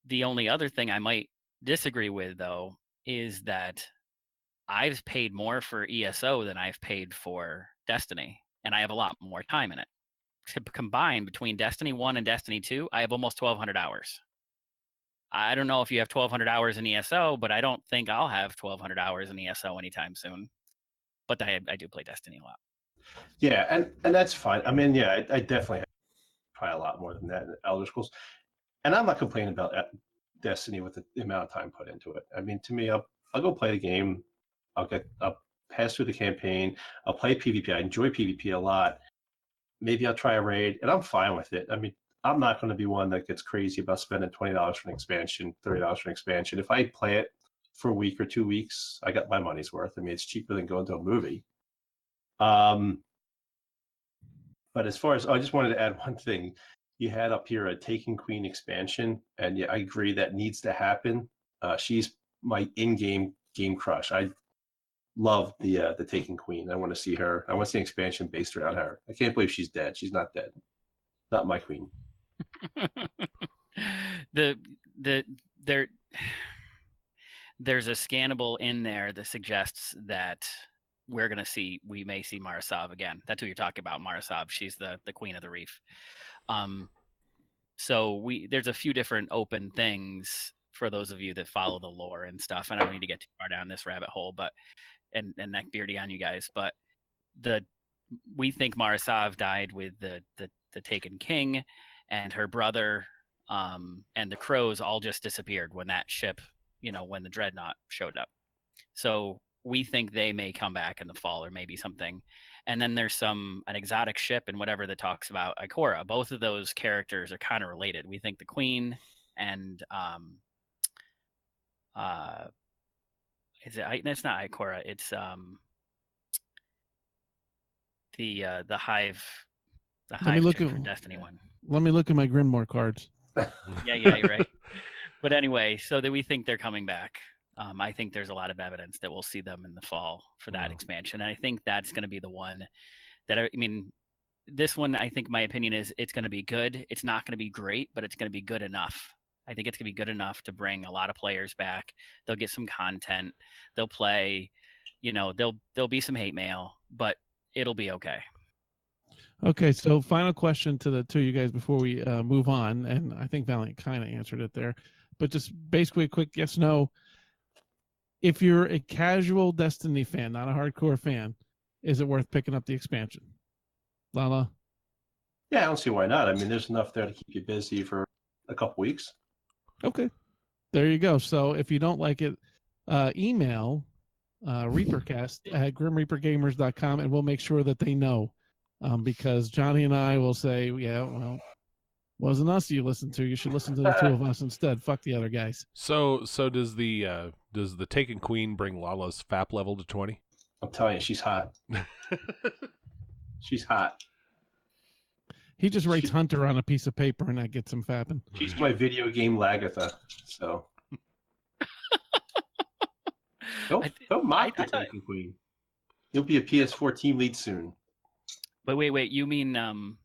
The only other thing I might disagree with, though, is that I've paid more for ESO than I've paid for Destiny, and I have a lot more time in it. To combine between Destiny 1 and Destiny 2, I have almost 1,200 hours. I don't know if you have 1,200 hours in ESO, but I don't think I'll have 1,200 hours in ESO anytime soon. But I do play Destiny a lot. Yeah, and that's fine. I mean, yeah, I definitely have probably a lot more than that in Elder Scrolls. And I'm not complaining about Destiny with the amount of time put into it. I mean, to me, I'll go play the game. I'll pass through the campaign. I'll play PvP. I enjoy PvP a lot. Maybe I'll try a raid, and I'm fine with it. I mean, I'm not going to be one that gets crazy about spending $20 for an expansion, $30 for an expansion. If I play it for a week or 2 weeks, I got my money's worth. I mean, it's cheaper than going to a movie. But as far as, I just wanted to add one thing. You had up here a Taken Queen expansion, and yeah, I agree that needs to happen. She's my in-game game crush. I love the Taken Queen. I want to see her. I want to see an expansion based around her. I can't believe she's dead. She's not dead. Not my queen. There's a scannable in there that suggests that we may see Marasav again. That's who you're talking about, Marasav. She's the queen of the reef. So there's a few different open things for those of you that follow the lore and stuff. And I don't need to get too far down this rabbit hole, but and neck beardy on you guys. But we think Marasav died with the Taken King, and her brother and the crows all just disappeared when that ship, when the Dreadnought showed up. So we think they may come back in the fall, or maybe something. And then there's an exotic ship and whatever that talks about Ikora. Both of those characters are kind of related. We think the Queen and it's not Ikora, it's the Hive. The Hive from Destiny 1. Let me look at my Grimoire cards. Yeah, you're right. But anyway, so that we think they're coming back. I think there's a lot of evidence that we'll see them in the fall for that expansion. And I think that's going to be the one that, this one, I think my opinion is it's going to be good. It's not going to be great, but it's going to be good enough. I think it's going to be good enough to bring a lot of players back. They'll get some content. They'll play, there'll be some hate mail, but it'll be okay. Okay, so final question to the two of you guys before we move on, and I think Valiant kind of answered it there, but just basically a quick yes, no. if you're a casual Destiny fan, not a hardcore fan, is it worth picking up the expansion? Lala? Yeah, I don't see why not. I mean, there's enough there to keep you busy for a couple weeks. Okay. There you go. So if you don't like it, email Reapercast at grimreapergamers.com and we'll make sure that they know. Because Johnny and I will say, yeah, well, wasn't us you listened to. You should listen to the two of us instead. Fuck the other guys. So does the Taken Queen bring Lala's FAP level to 20? I'm telling you, she's hot. She's hot. He just writes Hunter on a piece of paper and that gets him fapping. She's my video game Lagatha. So don't mock the Taken Queen. You'll be a PS4 team lead soon. But wait. You mean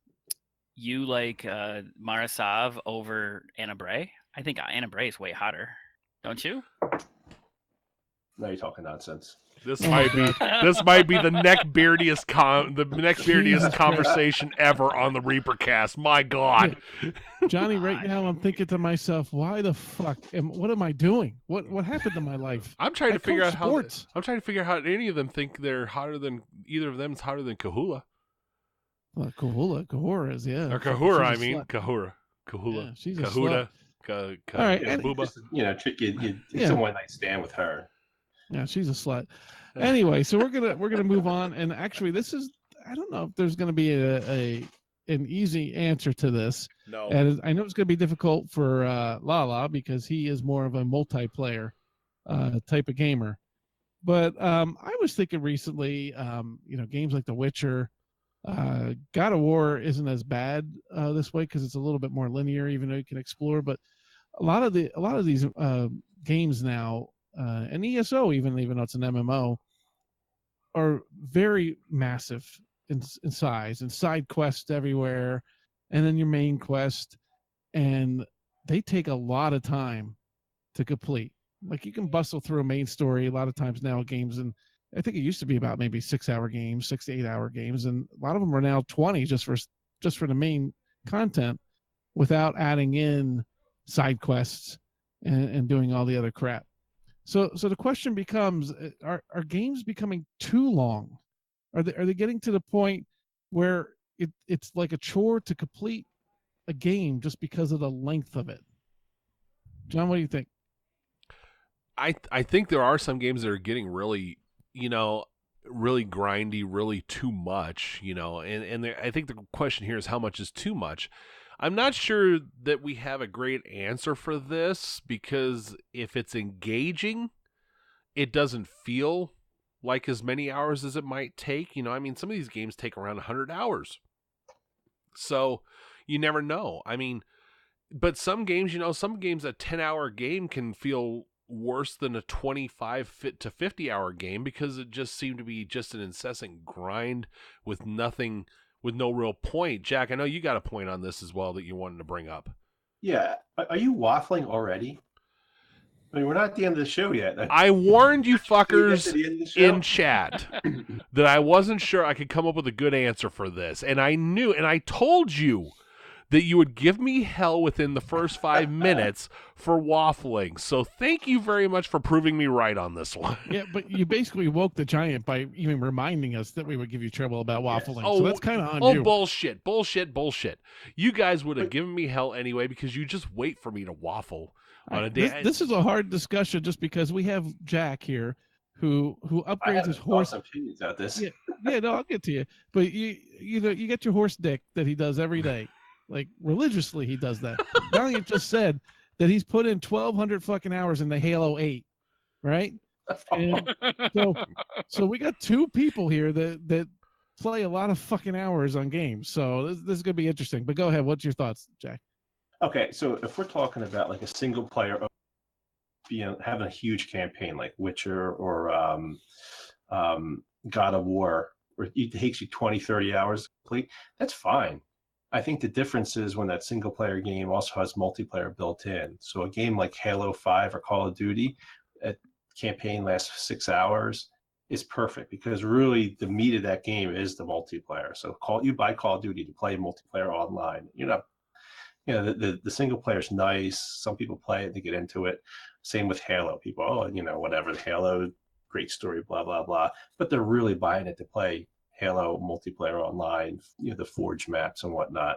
you like Marasav over Anna Bray? I think Anna Bray is way hotter, don't you? Now you're talking nonsense. This might be the neckbeardiest conversation ever on the Reapercast. My God, Johnny, right now I'm thinking to myself, why the fuck? What am I doing? What happened to my life? I'm trying to figure out sports. I'm trying to figure out how any of them think they're hotter than either of them is hotter than Kahula. Well, Kahura is, yeah. Or Kahura, I She's a mean slut. Kahura. Yeah, she's a Kahuda. All right, and- Booba. Just, it's a one night stand with her. Yeah, she's a slut. Anyway, so we're gonna move on, and actually, this is, I don't know if there's gonna be an easy answer to this. No. And I know it's gonna be difficult for Lala because he is more of a multiplayer type of gamer. But I was thinking recently, games like The Witcher, God of War isn't as bad this way because it's a little bit more linear, even though you can explore. But a lot of these games now, and ESO, even though it's an MMO, are very massive in size and side quests everywhere, and then your main quest, and they take a lot of time to complete. Like you can bustle through a main story a lot of times now games, and I think it used to be about maybe 6 to 8 hour games, and a lot of them are now 20 just for the main content without adding in side quests and doing all the other crap. So the question becomes, are games becoming too long? Are they getting to the point where it's like a chore to complete a game just because of the length of it? John, what do you think? I think there are some games that are getting really, really grindy, really too much, and I think the question here is how much is too much. I'm not sure that we have a great answer for this because if it's engaging, it doesn't feel like as many hours as it might take. Some of these games take around 100 hours. So you never know. But some games, a 10-hour game can feel worse than a 25 to 50-hour game because it just seemed to be just an incessant grind with nothing, with no real point. Jack, I know you got a point on this as well that you wanted to bring up. Yeah. Are you waffling already? We're not at the end of the show yet. I warned you fuckers in chat that I wasn't sure I could come up with a good answer for this. And I knew, and I told you that you would give me hell within the first 5 minutes for waffling. So thank you very much for proving me right on this one. Yeah, but you basically woke the giant by even reminding us that we would give you trouble about waffling. Yes. So that's kind of on you. Bullshit. You guys would have given me hell anyway because you just wait for me to waffle on a day. This is a hard discussion just because we have Jack here who upgrades his horse. Opinions about this. Yeah, no, I'll get to you. But you get your horse dick that he does every day. Like religiously, he does that. Valiant just said that he's put in 1,200 fucking hours in the Halo 8, right? And so we got two people here that play a lot of fucking hours on games. So this is gonna be interesting. But go ahead. What's your thoughts, Jack? Okay, so if we're talking about like a single player, having a huge campaign like Witcher or God of War, where it takes you 20, 30 hours to complete, that's fine. I think the difference is when that single player game also has multiplayer built in. So a game like Halo 5 or Call of Duty, a campaign lasts 6 hours, is perfect because really the meat of that game is the multiplayer. So you buy Call of Duty to play multiplayer online. the single player is nice. Some people play it, they get into it. Same with Halo. People, whatever, Halo, great story, blah, blah, blah. But they're really buying it to play Halo multiplayer online, the Forge maps and whatnot.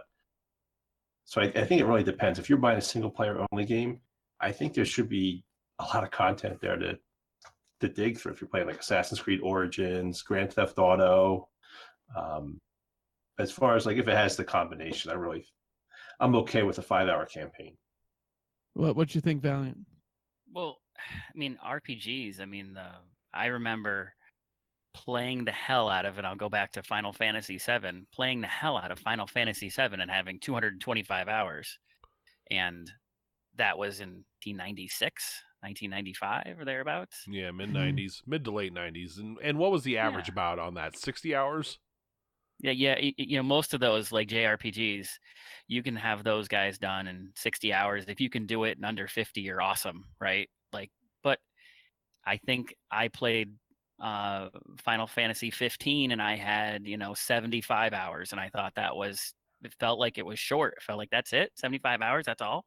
So I think it really depends. If you're buying a single player only game, I think there should be a lot of content there to dig through. If you're playing like Assassin's Creed Origins, Grand Theft Auto, as far as like if it has the combination, I'm okay with a 5-hour campaign. What you think, Valiant? Well, I mean, RPGs. I mean, I remember playing the hell out of it. I'll go back to Final Fantasy VII, playing the hell out of Final Fantasy VII and having 225 hours, and that was in 1996, 1995 or thereabouts. Yeah, mid-90s, mid to late 90s. And what was the average about on that? 60 hours? Yeah. Most of those, like JRPGs, you can have those guys done in 60 hours. If you can do it in under 50, you're awesome, right? Like, but I think I played Final Fantasy 15 and I had 75 hours, and I thought it felt like it was short. It felt like that's it, 75 hours, that's all.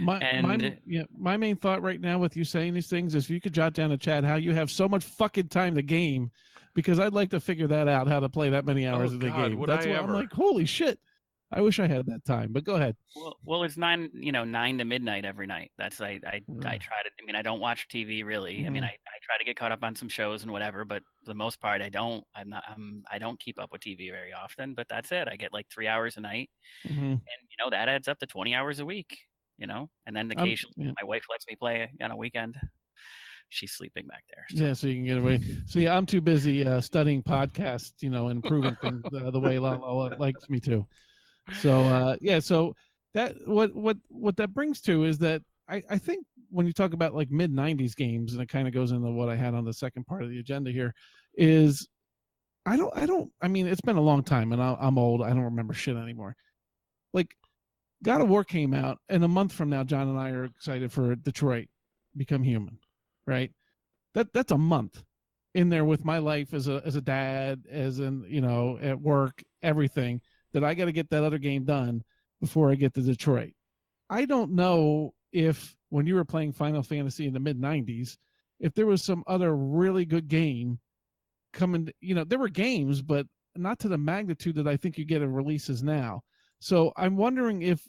My main thought right now with you saying these things is if you could jot down in chat how you have so much fucking time to game, because I'd like to figure that out, how to play that many hours of the game. That's why I'm like, holy shit, I wish I had that time. But go ahead. Well, it's 9 to midnight every night. That's I try to. I mean, I don't watch TV really. I mean, I try to get caught up on some shows and whatever, but for the most part, I don't. I don't keep up with TV very often. But that's it. I get like 3 hours a night, and that adds up to 20 hours a week. And then occasionally my wife lets me play on a weekend. She's sleeping back there. So. Yeah, so you can get away. See, I'm too busy studying podcasts, and proving things the way Lala likes me to. So so that what that brings to is that I think when you talk about like mid 90s games, and it kind of goes into what I had on the second part of the agenda here, is I mean, it's been a long time and I'm old. I don't remember shit anymore. Like God of War came out, and a month from now, John and I are excited for Detroit Become Human, right? That's a month in there with my life as a dad, as in at work, everything, that I got to get that other game done before I get to Detroit. I don't know if when you were playing Final Fantasy in the mid 90s, if there was some other really good game coming. There were games, but not to the magnitude that I think you get in releases now. So I'm wondering if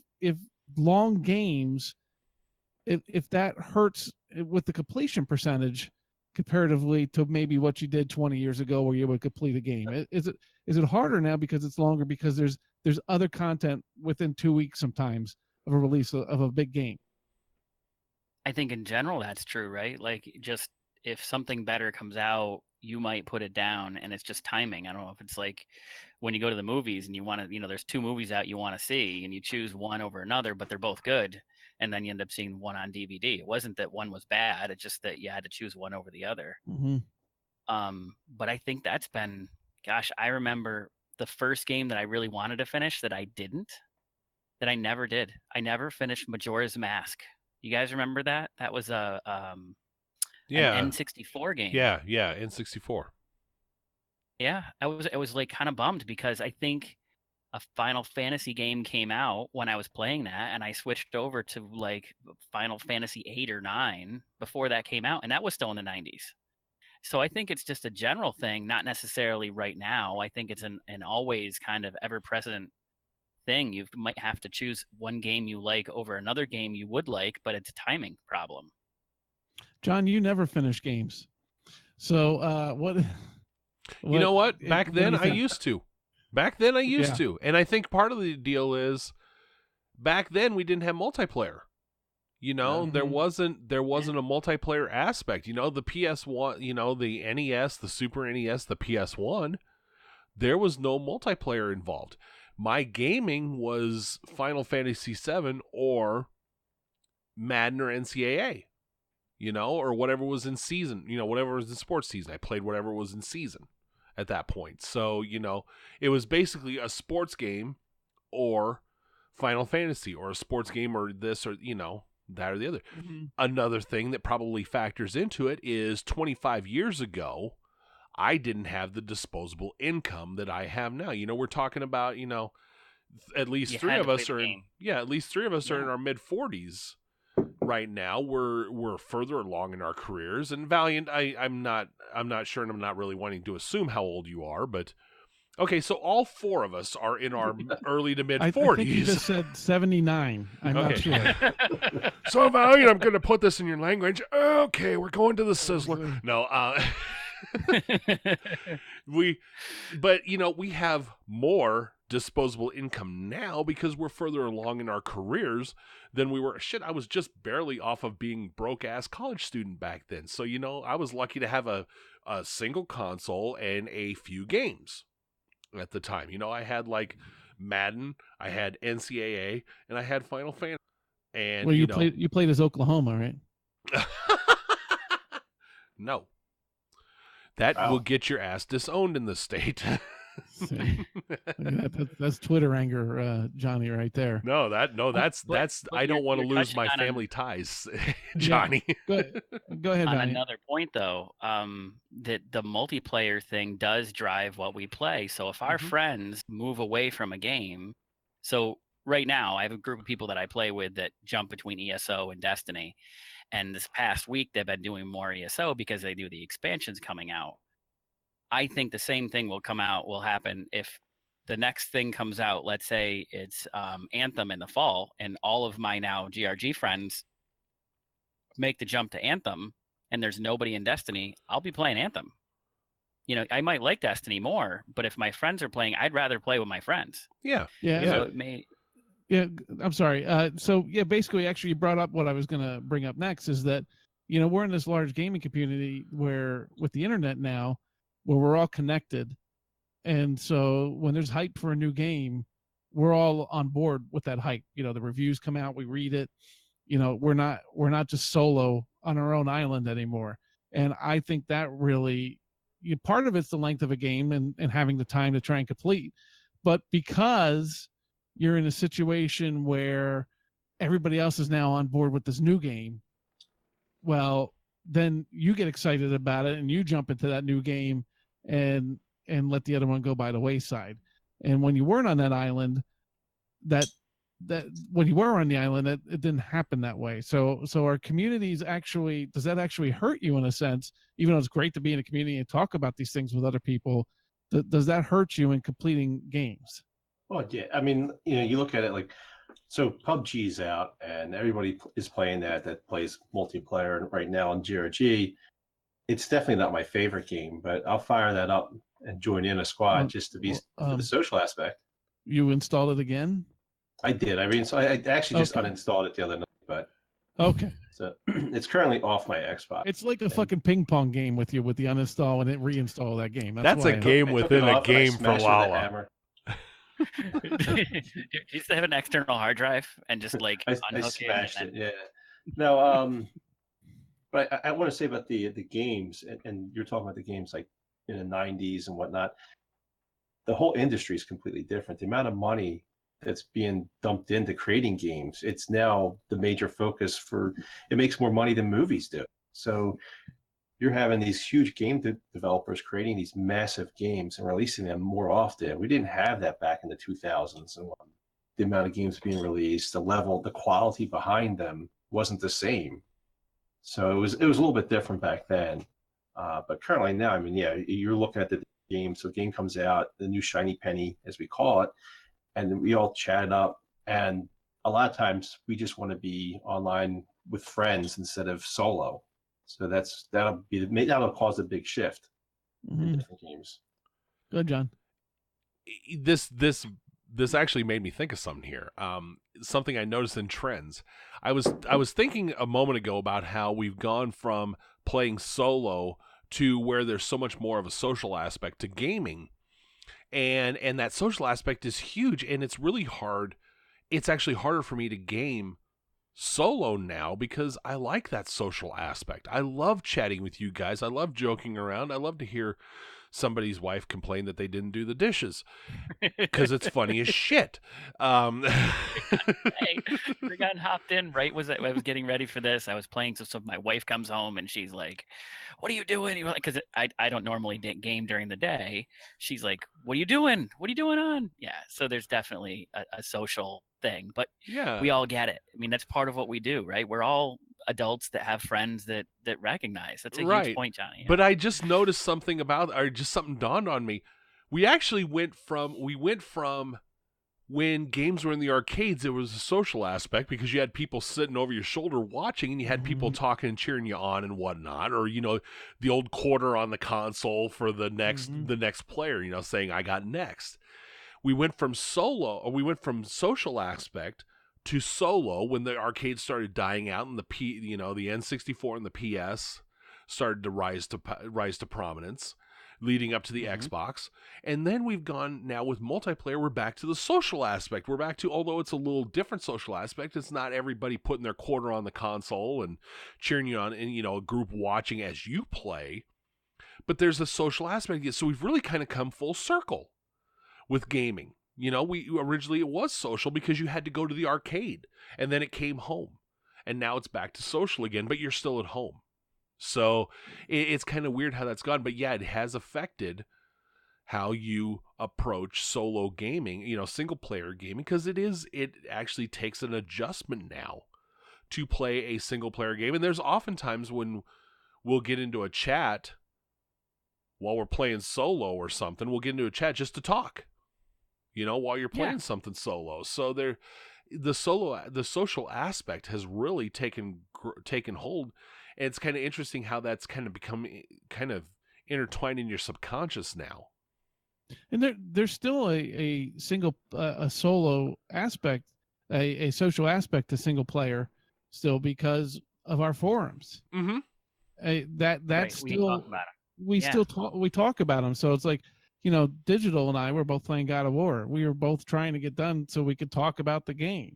long games, if that hurts with the completion percentage comparatively to maybe what you did 20 years ago where you would complete a game. Is it harder now because it's longer, because there's other content within 2 weeks sometimes of a release of a big game? I think in general that's true, right? Like, just if something better comes out, you might put it down, and it's just timing. I don't know if it's like when you go to the movies and you want to, there's 2 movies out you want to see, and you choose one over another, but they're both good, and then you end up seeing one on DVD. It wasn't that one was bad; it's just that you had to choose one over the other. But I think that's been, gosh, I remember the first game that I really wanted to finish that I never did. I never finished Majora's Mask. You guys remember that? That was an N64 game. Yeah, N64. Yeah, I was like kind of bummed because I think a Final Fantasy game came out when I was playing that, and I switched over to like Final Fantasy 8 or 9 before that came out, and that was still in the 90s. So I think it's just a general thing, not necessarily right now. I think it's an always kind of ever-present thing. You might have to choose one game you like over another game you would like, but it's a timing problem. John, you never finish games. So what you know what? Back then I used to. And I think part of the deal is back then we didn't have multiplayer. There wasn't a multiplayer aspect. The PS1, the NES, the Super NES, the PS1, there was no multiplayer involved. My gaming was Final Fantasy VII or Madden or NCAA, or whatever was in season, whatever was in sports season. I played whatever was in season at that point. So, it was basically a sports game or Final Fantasy, or a sports game or this or, that or the other. Another thing that probably factors into it is 25 years ago, I didn't have the disposable income that I have now. We're talking about, at least You three had of to us play are the in. game. Yeah, at least three of us are in Yeah. our mid-40s right now. We're further along in our careers. And Valiant, I'm not sure, and I'm not really wanting to assume how old you are, but okay, so all four of us are in our early to mid I think you 40s. just said 79. I'm not Okay. sure. So Valiant, I'm going to put this in your language. Okay, we're going to the Sizzler. No, but we have more disposable income now because we're further along in our careers than we were. Shit, I was just barely off of being broke ass college student back then. So, I was lucky to have a single console and a few games at the time. I had like Madden, I had NCAA, and I had Final Fantasy. And Well, you played as Oklahoma, right? No. That Wow. will get your ass disowned in the state. See, that's Twitter anger, Johnny, right there. That's but I don't want to you're lose my touching on family ties, Johnny. Go ahead, on Johnny. another point though, that the multiplayer thing does drive what we play. So if our Mhm. friends move away from a game, so right now I have a group of people that I play with that jump between ESO and Destiny, and this past week they've been doing more ESO because they do the expansions coming out. I think the same thing will happen if the next thing comes out. Let's say it's Anthem in the fall, and all of my now GRG friends make the jump to Anthem, and there's nobody in Destiny. I'll be playing Anthem. I might like Destiny more, but if my friends are playing, I'd rather play with my friends. Yeah. So it may. Yeah, I'm sorry. So yeah, basically, actually, you brought up what I was going to bring up next. Is that we're in this large gaming community where with the internet now, where we're all connected, and so when there's hype for a new game, we're all on board with that hype. The reviews come out, we read it. We're not just solo on our own island anymore. And I think that really, part of it's the length of a game and having the time to try and complete, but because you're in a situation where everybody else is now on board with this new game, well, then you get excited about it and you jump into that new game and let the other one go by the wayside. And when you weren't on that island, that when you were on the island, it didn't happen that way. So our communities actually, does that actually hurt you in a sense? Even though it's great to be in a community and talk about these things with other people, does that hurt you in completing games? Well, yeah. I mean, you look at it like, so PUBG's out and everybody is playing that plays multiplayer right now on GRG. It's definitely not my favorite game, but I'll fire that up and join in a squad just to be for the social aspect. You installed it again? I did. I mean, so I actually just uninstalled it the other night, but okay. So it's currently off my Xbox. It's like a fucking ping pong game with you with the uninstall and it reinstall that game. That's a game within a game for Lala. You used to have an external hard drive and just like I smashed it. Yeah. No. But I want to say about the games, and you're talking about the games like in the 90s and whatnot. The whole industry is completely different. The amount of money that's being dumped into creating games, it's now the major focus for. It makes more money than movies do. So you're having these huge game developers creating these massive games and releasing them more often. We didn't have that back in the 2000s, and the amount of games being released, the quality behind them wasn't the same. So it was a little bit different back then. But currently now, I mean, yeah, you're looking at the game. So the game comes out, the new shiny penny, as we call it, and we all chat up. And a lot of times we just want to be online with friends instead of solo. So that'll cause a big shift in different games. Good, John. This actually made me think of something here. Something I noticed in trends. I was thinking a moment ago about how we've gone from playing solo to where there's so much more of a social aspect to gaming. And that social aspect is huge, and it's really hard. It's actually harder for me to game solo now because I like that social aspect. I love chatting with you guys. I love joking around. I love to hear somebody's wife complained that they didn't do the dishes because it's funny as shit. Hey, we got hopped in right was I was getting ready for this. I was playing, so my wife comes home and she's like, "What are you doing?" You're like, because I don't normally game during the day. She's like, "What are you doing? What are you doing on?" Yeah, so there's definitely a social thing, but Yeah, we all get it. I mean, that's part of what we do, right? We're all adults that have friends that recognize. That's a huge right. point, Johnny. But I just noticed something or just something dawned on me. We actually went from when games were in the arcades, there was a social aspect because you had people sitting over your shoulder watching, and you had people talking and cheering you on and whatnot, or the old quarter on the console for the next player, saying I got next. We went from social aspect to solo when the arcades started dying out and the N64 and the PS started to rise to prominence, leading up to the Xbox. And then we've gone now with multiplayer, we're back to the social aspect. We're back to, although it's a little different social aspect, it's not everybody putting their quarter on the console and cheering you on and, a group watching as you play, but there's a social aspect. So we've really kind of come full circle with gaming. We originally it was social because you had to go to the arcade and then it came home, and now it's back to social again, but you're still at home. So it's kind of weird how that's gone, but yeah, it has affected how you approach solo gaming, single player gaming, because it actually takes an adjustment now to play a single player game. And there's oftentimes when we'll get into a chat while we're playing solo or something, we'll get into a chat just to talk, while you're playing something solo. So the social aspect has really taken hold. And it's kind of interesting how that's kind of become kind of intertwined in your subconscious now. And there's still a single a solo aspect, a social aspect to single player still because of our forums. Mm-hmm. That's right. still Still talk about them. So it's like, Digital and I were both playing God of War. We were both trying to get done so we could talk about the game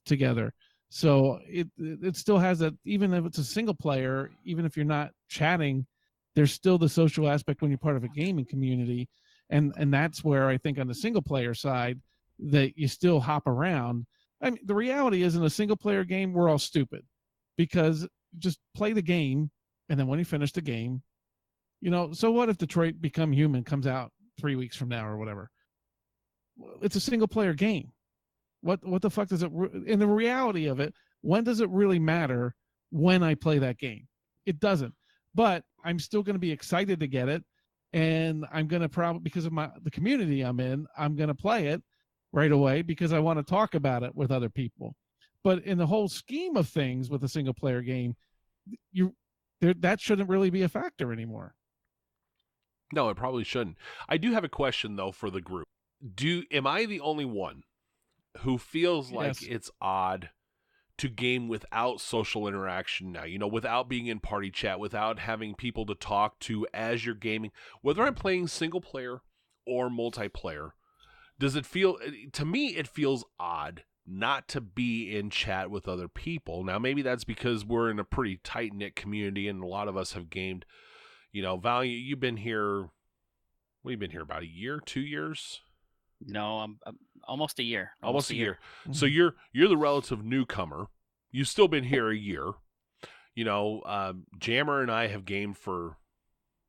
together. So it still has that, even if it's a single player, even if you're not chatting, there's still the social aspect when you're part of a gaming community. And that's where I think on the single player side that you still hop around. I mean, the reality is in a single player game, we're all stupid because just play the game. And then when you finish the game, so what if Detroit Become Human comes out 3 weeks from now or whatever? It's a single player game. What the fuck does it? In the reality of it, when does it really matter when I play that game? It doesn't. But I'm still going to be excited to get it, and I'm going to probably, because of the community I'm in, I'm going to play it right away because I want to talk about it with other people. But in the whole scheme of things with a single player game, that shouldn't really be a factor anymore. No, it probably shouldn't. I do have a question though for the group. Am I the only one who feels like it's odd to game without social interaction now, without being in party chat, without having people to talk to as you're gaming, whether I'm playing single player or multiplayer? Does it feel, to me, it feels odd not to be in chat with other people? Now, maybe that's because we're in a pretty tight-knit community and a lot of us have gamed, Val, you've been here, what have you been here, about a year, 2 years? No, I'm almost a year. Almost a year. Mm-hmm. So you're the relative newcomer. You've still been here a year. Jammer and I have gamed for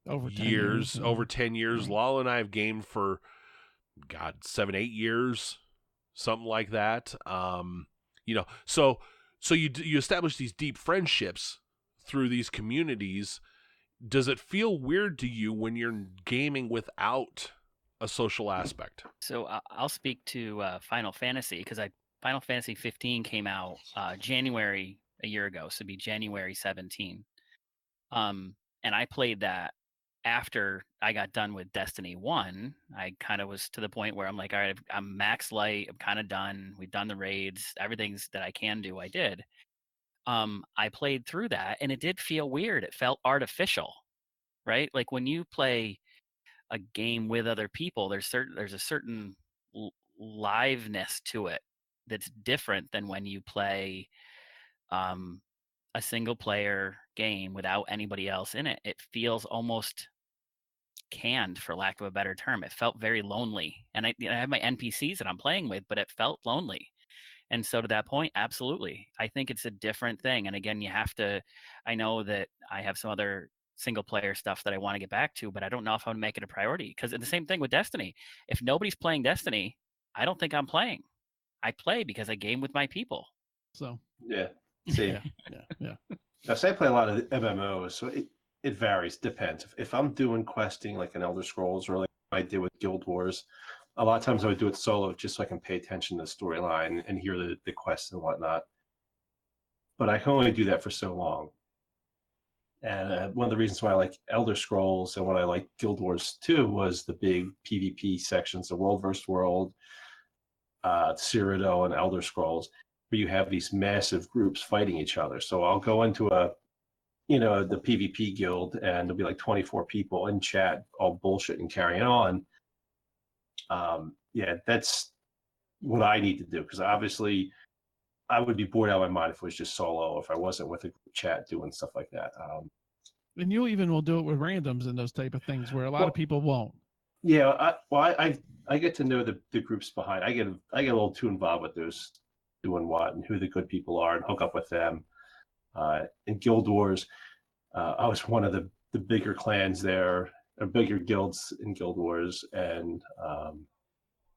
over 10 years. Over 10 years. Right. Lala and I have gamed for 7-8 years, something like that. So you establish these deep friendships through these communities. Does it feel weird to you when you're gaming without a social aspect? So I'll speak to Final Fantasy because Final Fantasy 15 came out January a year ago, so it'd be January 17. And I played that after I got done with Destiny 1. I kind of was to the point where I'm like, all right, I'm max light. I'm kind of done. We've done the raids. Everything's that I can do, I did. I played through that, and it did feel weird. It felt artificial, right? Like when you play a game with other people, there's a certain liveness to it that's different than when you play a single player game without anybody else in it. It feels almost canned, for lack of a better term. It felt very lonely. And I have my NPCs that I'm playing with, but it felt lonely. And so to that point, absolutely. I think it's a different thing. And again, I know that I have some other single player stuff that I want to get back to, but I don't know if I'm going to make it a priority. Because the same thing with Destiny. If nobody's playing Destiny, I don't think I'm playing. I play because I game with my people. So Yeah. See, yeah. I say I play a lot of MMOs, so it varies. Depends. If I'm doing questing like an Elder Scrolls or like I did with Guild Wars, a lot of times I would do it solo just so I can pay attention to the storyline and hear the quests and whatnot. But I can only do that for so long. And one of the reasons why I like Elder Scrolls and what I like Guild Wars too was the big PvP sections, the World vs. World, Cyrodiil, and Elder Scrolls, where you have these massive groups fighting each other. So I'll go into the PvP guild and there'll be like 24 people in chat, all bullshit and carrying on. That's what I need to do, because obviously I would be bored out of my mind if it was just solo, if I wasn't with a group chat doing stuff like that. And you even will do it with randoms and those type of things where a lot of people won't. Yeah, I get to know the groups behind. I get a little too involved with those doing what and who the good people are and hook up with them. In Guild Wars, I was one of the bigger clans there, or bigger guilds in Guild Wars, and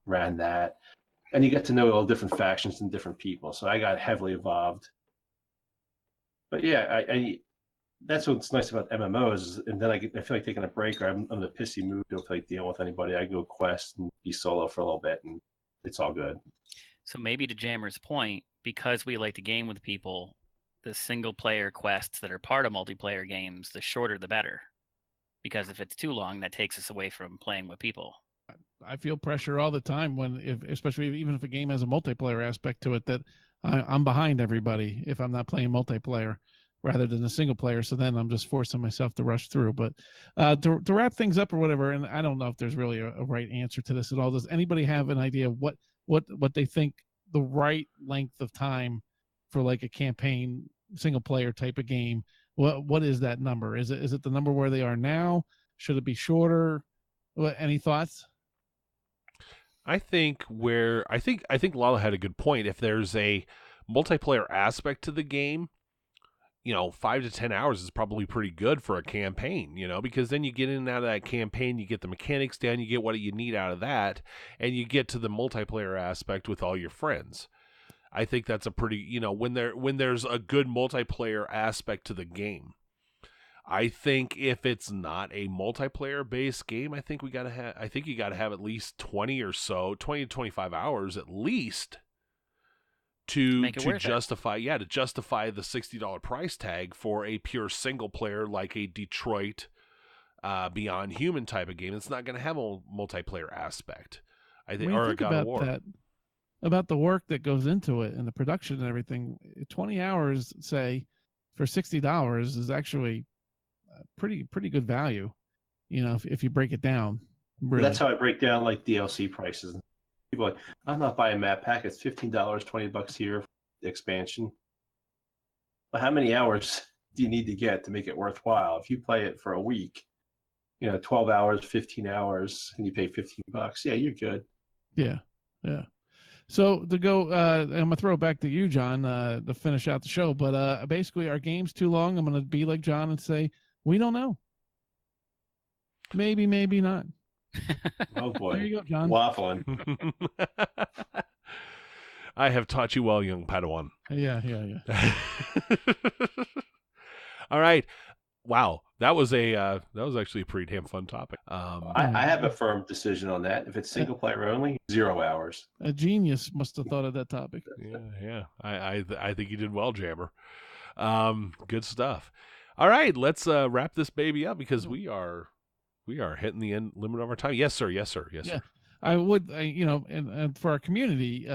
ran that. And you get to know all different factions and different people. So I got heavily involved. But yeah, I that's what's nice about MMOs. And then I feel like taking a break, or I'm in a pissy mood, don't feel like dealing with anybody. I go quest and be solo for a little bit, and it's all good. So maybe to Jammer's point, because we like to game with people, the single player quests that are part of multiplayer games, the shorter the better. Because if it's too long, that takes us away from playing with people. I feel pressure all the time especially even if a game has a multiplayer aspect to it, that I'm behind everybody if I'm not playing multiplayer rather than a single player. So then I'm just forcing myself to rush through. But to wrap things up or whatever, and I don't know if there's really a right answer to this at all. Does anybody have an idea of what they think the right length of time for like a campaign single player type of game? What is that number? Is it the number where they are now? Should it be shorter? Any thoughts? I think Lala had a good point. If there's a multiplayer aspect to the game, 5 to 10 hours is probably pretty good for a campaign, because then you get in and out of that campaign, you get the mechanics down, you get what you need out of that, and you get to the multiplayer aspect with all your friends. I think that's a pretty, when there's a good multiplayer aspect to the game. I think if it's not a multiplayer based game, I think you got to have at least 20 to 25 hours at least to justify the $60 price tag for a pure single player like a Detroit Beyond Human type of game. It's not going to have a multiplayer aspect. I think, or a God of War. About the work that goes into it and the production and everything, 20 hours, say, for $60 is actually pretty good value, if you break it down. Really. That's how I break down like DLC prices. People are like, I'm not buying map pack. It's $15, $20 here for the expansion. But how many hours do you need to get to make it worthwhile? If you play it for a week, 12 hours, 15 hours, and you pay $15, yeah, you're good. Yeah. So to go, I'm gonna throw it back to you, John, to finish out the show. But basically, our game's too long. I'm gonna be like John and say we don't know. Maybe not. Oh boy, there you go, John. Waffling. I have taught you well, young Padawan. Yeah. All right. Wow, that was actually a pretty damn fun topic. I have a firm decision on that. If it's single player only, 0 hours. A genius must have thought of that topic. Yeah. I think you did well, Jammer. Good stuff. All right, let's wrap this baby up because we are hitting the end limit of our time. Yes, sir. Yeah. I would, and for our community,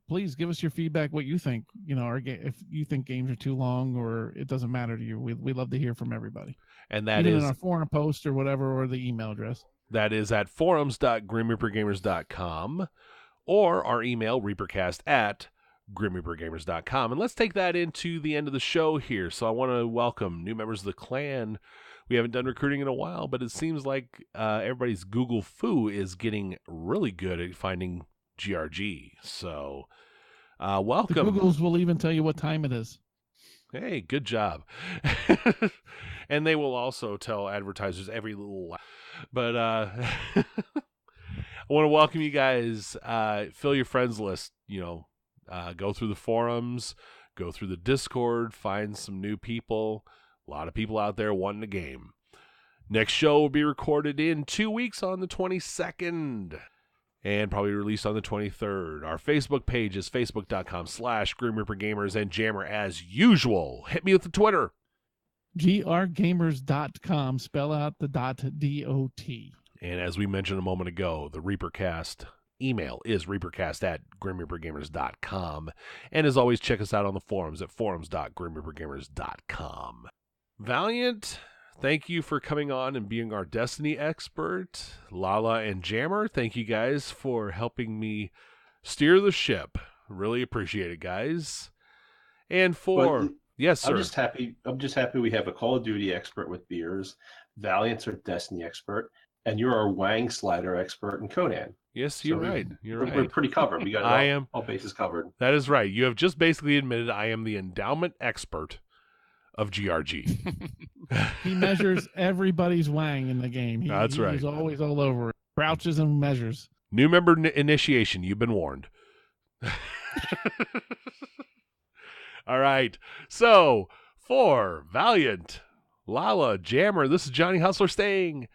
please give us your feedback. What you think, if you think games are too long or it doesn't matter to you, we love to hear from everybody. And that even is in our forum post or whatever, or the email address. That is at forums.grimreapergamers.com or our email reapercast@grimreapergamers.com. And let's take that into the end of the show here. So I want to welcome new members of the clan. We haven't done recruiting in a while, but it seems like everybody's Google Foo is getting really good at finding GRG. So, welcome. The Googles will even tell you what time it is. Hey, good job. And they will also tell advertisers every little. But I want to welcome you guys. Fill your friends list. Go through the forums, go through the Discord, find some new people. A lot of people out there wanting a game. Next show will be recorded in 2 weeks on the 22nd. And probably released on the 23rd. Our Facebook page is facebook.com/GrimReaperGamers, and Jammer, as usual, hit me with the Twitter. grgamers.com, spell out the .dot. And as we mentioned a moment ago, the Reapercast email is reapercast@grimreapergamers.com. And as always, check us out on the forums at forums.grimreapergamers.com. Valiant, thank you for coming on and being our Destiny expert. Lala and Jammer, thank you guys for helping me steer the ship. Really appreciate it, guys. And yes, sir. I'm just happy we have a Call of Duty expert with beers, Valiant's our Destiny expert, and you're our Wang Slider expert and Conan. Yes, you're right. We're pretty covered. We got all bases covered. That is right. You have just basically admitted I am the endowment expert of GRG. He measures everybody's wang in the game. That's right. He's always all over it. Crouches and measures. New member initiation. You've been warned. All right. So, for Valiant, Lala, Jammer, this is Johnny Hustler stay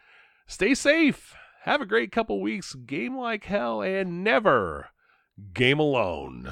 safe. Have a great couple weeks. Game like hell and never game alone.